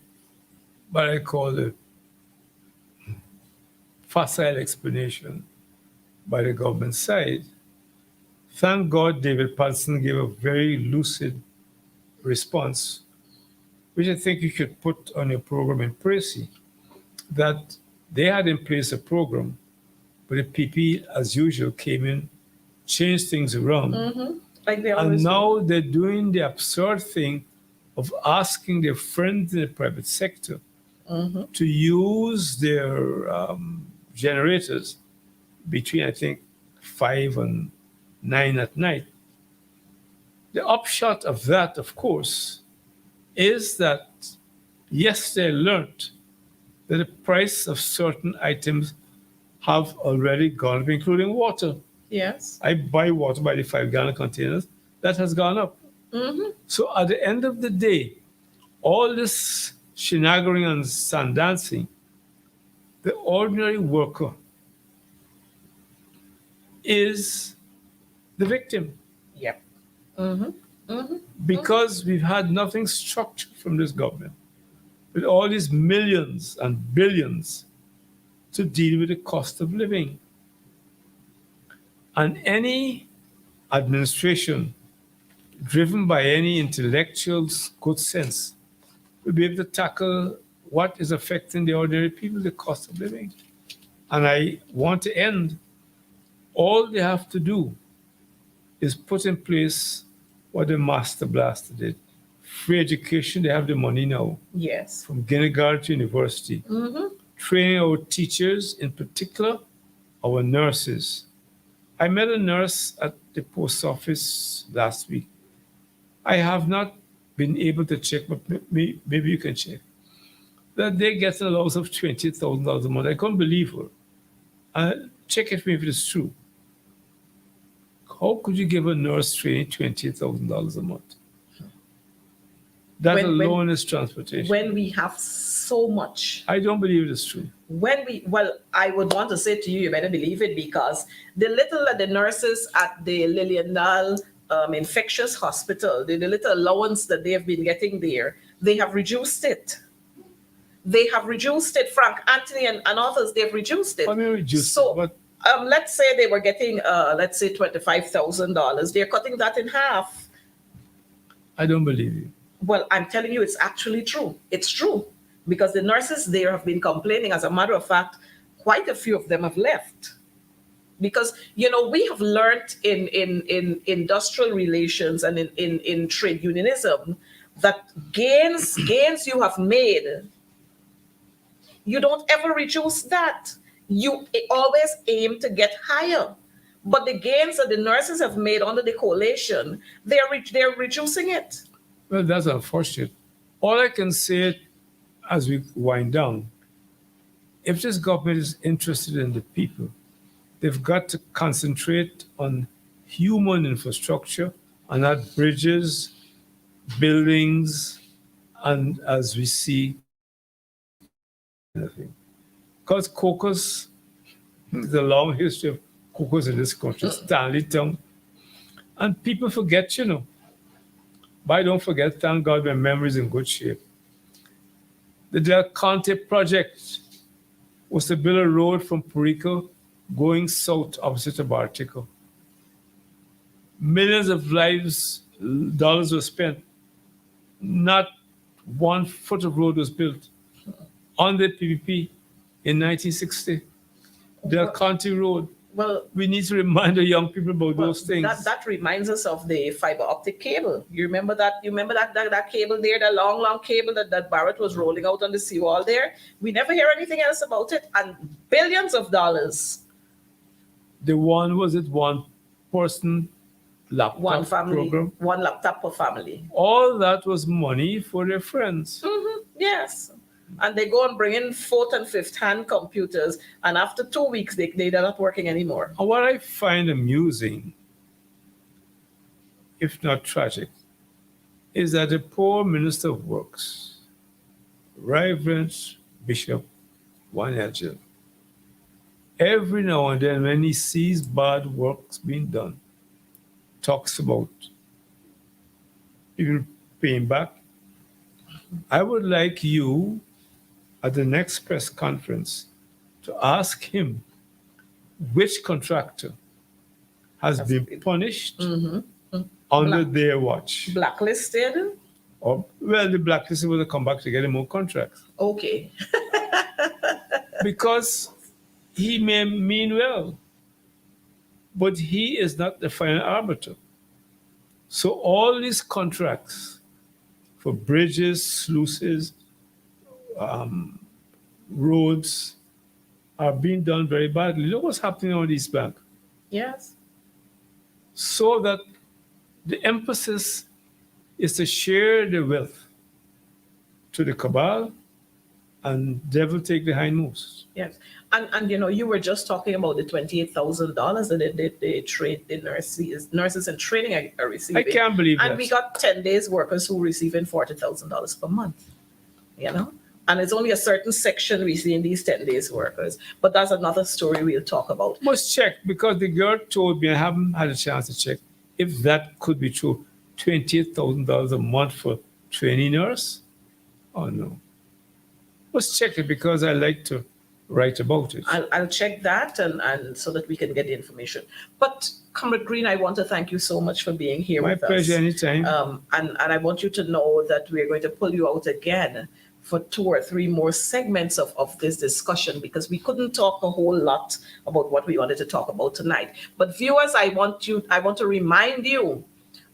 what I call the facile explanation by the government side. Thank God David Patterson gave a very lucid response, which I think you should put on your program in Prissy, that they had in place a program, but the PP, as usual, came in, changed things around, Like they and always do. now they're doing the absurd thing of asking their friends in the private sector to use their generators between, I think, 5 and 9 at night. The upshot of that, of course, is that yes, they learned that the price of certain items have already gone up, including water. Yes. I buy water by the 5-gallon containers. That has gone up. So at the end of the day, all this shenanigans and sand dancing, the ordinary worker is the victim Yep. because we've had nothing structured from this government with all these millions and billions to deal with the cost of living. And any administration driven by any intellectual's good sense will be able to tackle what is affecting the ordinary people, the cost of living. And I want to end. All they have to do is put in place what the Master Blaster did. Free education, they have the money now, Yes. from kindergarten to university. Training our teachers, in particular, our nurses. I met a nurse at the post office last week. I have not been able to check, but maybe you can check. That they get a loss of $20,000 a month. I can't believe her. Check it for me if it's true. How could you give a nurse training $20,000 a month? That When- when- alone is transportation. When we have so much. I don't believe it's true. Well, I would want to say to you, you better believe it, because the little that the nurses at the Liliendal infectious hospital, the little allowance that they have been getting there, they have reduced it. They have reduced it. Frank Anthony and others, they've reduced it. I mean, reduce So, it, but let's say they were getting, let's say $25,000. They're cutting that in half. I don't believe you. Well, I'm telling you, it's actually true. It's true, because the nurses there have been complaining. As a matter of fact, quite a few of them have left. Because, we have learned in industrial relations and in trade unionism that gains you have made, you don't ever reduce that. You always aim to get higher. But the gains that the nurses have made under the coalition, they're reducing it. Well, that's unfortunate. All I can say as we wind down, if this government is interested in the people, they've got to concentrate on human infrastructure, and not bridges, buildings, and as we see, anything. Because caucus, there's a long history of caucus in this country, Stanley Town, and people forget, But I don't forget, thank God, my memory is in good shape. The Del Conte project was to build a road from Perico going south opposite of Bartico. Millions of dollars were spent. Not 1 foot of road was built on the PPP in 1960. Del Conte Road. Well, We need to remind the young people about those things. That reminds us of the fiber optic cable. You remember that? You remember that cable there, the long cable that Barrett was rolling out on the seawall there? We never hear anything else about it, and billions of dollars. The one was it one person laptop One family, program. one laptop per family. All that was money for their friends. Yes. And they go and bring in 4th and 5th hand computers, and after 2 weeks, they're not working anymore. And what I find amusing, if not tragic, is that the poor Minister of Works, Reverend Bishop Wanyaja, every now and then when he sees bad works being done, talks about people paying back. I would like you at the next press conference to ask him which contractor has been punished under their watch. Blacklisted. Or, well, the blacklisted will come back to get more contracts. Okay. Because he may mean well, but he is not the final arbiter. So all these contracts for bridges, sluices, roads are being done very badly. Look what's happening on East Bank. Yes. So that the emphasis is to share the wealth to the cabal and devil take the hindmost. Yes. And you were just talking about the $28,000 that they trade the nurses in training are I receiving. can't believe And that. we got 10 days workers who receiving $40,000 per month. And it's only a certain section we see in these 10 days workers. But that's another story we'll talk about. Must check because the girl told me, I haven't had a chance to check, if that could be true. $28,000 a month for training nurse? Oh no. Must check it because I like to write about it. I'll check that and so that we can get the information. But Comrade Green, I want to thank you so much for being here My with pleasure us. anytime. And I want you to know that we're going to pull you out again for 2 or 3 more segments of this discussion because we couldn't talk a whole lot about what we wanted to talk about tonight. But viewers, I want to remind you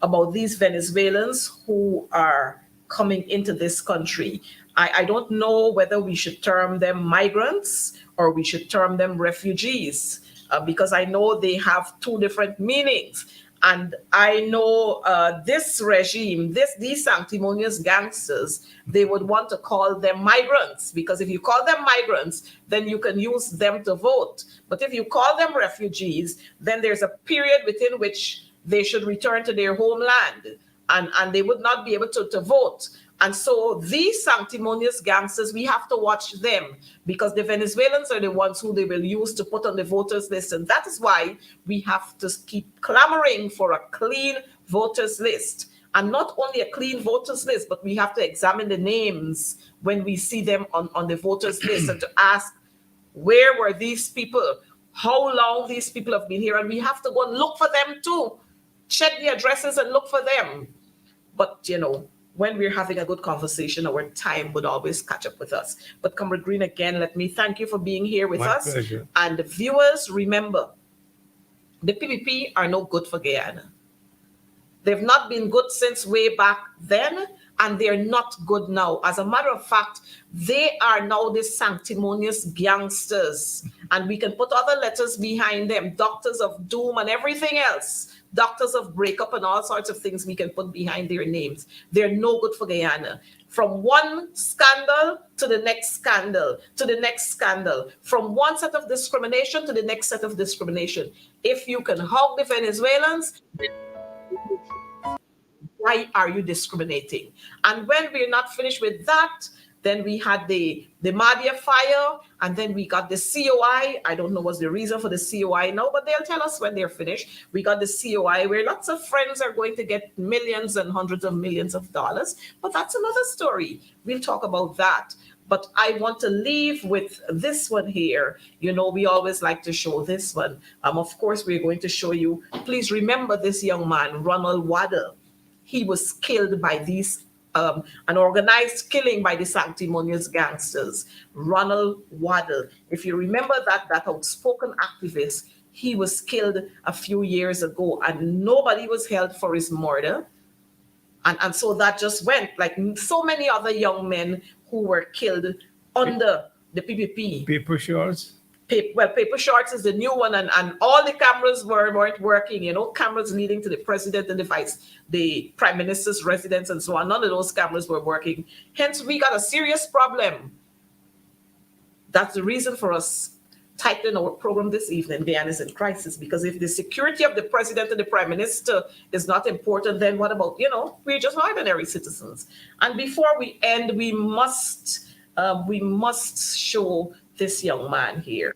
about these Venezuelans who are coming into this country. I don't know whether we should term them migrants or we should term them refugees because I know they have 2 different meanings. And I know this regime, these sanctimonious gangsters, they would want to call them migrants because if you call them migrants, then you can use them to vote. But if you call them refugees, then there's a period within which they should return to their homeland and they would not be able to vote. And so these sanctimonious gangsters, we have to watch them because the Venezuelans are the ones who they will use to put on the voters list. And that is why we have to keep clamoring for a clean voters list. And not only a clean voters list, but we have to examine the names when we see them on the voters list and to ask, where were these people? How long these people have been here? And we have to go and look for them too. Check the addresses and look for them. But, when we're having a good conversation, our time would always catch up with us. But Comrade Green, again, let me thank you for being here with us. My pleasure. And the viewers, remember, the PPP are no good for Guyana. They've not been good since way back then, and they're not good now. As a matter of fact, they are now the sanctimonious gangsters. And we can put other letters behind them, doctors of doom and everything else. Doctors of breakup and all sorts of things we can put behind their names. They're no good for Guyana. From one scandal to the next scandal, to the next scandal. From one set of discrimination to the next set of discrimination. If you can hug the Venezuelans, why are you discriminating? And when we're not finished with that, then we had the Mahdia fire, and then we got the COI. I don't know what's the reason for the COI now, but they'll tell us when they're finished. We got the COI where lots of friends are going to get millions and hundreds of millions of dollars, but that's another story. We'll talk about that. But I want to leave with this one here. We always like to show this one. Of course, we're going to show you. Please remember this young man, Ronald Waddell. He was killed by these an organized killing by the sanctimonious gangsters, Ronald Waddell. If you remember that outspoken activist, he was killed a few years ago and nobody was held for his murder. And so that just went like so many other young men who were killed under the PPP. Paper shorts? Paper Shorts is the new one, and all the cameras weren't working. Cameras leading to the president and the prime minister's residence and so on. None of those cameras were working. Hence, we got a serious problem. That's the reason for us titling our program this evening, Guyana is in Crisis, because if the security of the president and the prime minister is not important, then what about, we're just ordinary citizens. And before we end, we must show this young man here.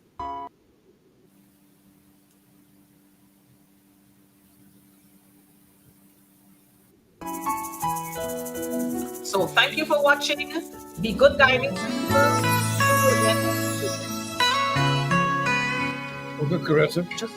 So thank you for watching. Be good, Guyanese people. Okay, Coretta. Just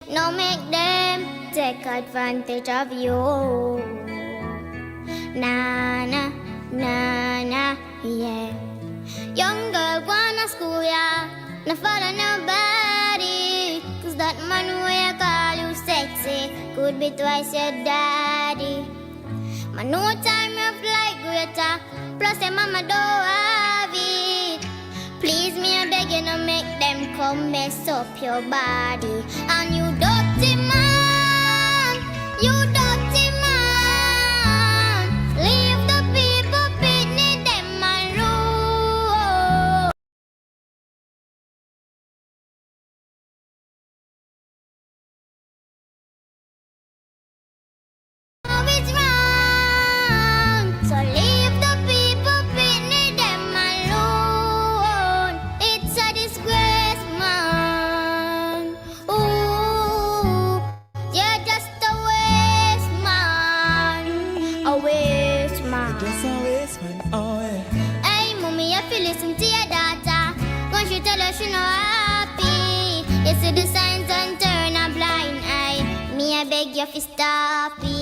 No make them take advantage of you. Nah, nah, nah, nah, yeah. Young girl wanna school, yeah. No follow nobody. Cause that man where you call you sexy could be twice your daddy. Man, no time of like greater. Plus, your mama don't have it. Please, me, I beg you, no make them come mess up your body. And you dirty man, you dirty man. Leave the people beneath them alone. It's wrong. So leave the people beneath them alone. It's a disgrace, man. Ooh, you're just a waste man. A waste man. Just a waste man, oh yeah. Hey, mommy, if you listen to your daughter, when she tell her she no happy, you see the signs and turn a blind eye. Me, I beg you to stop it.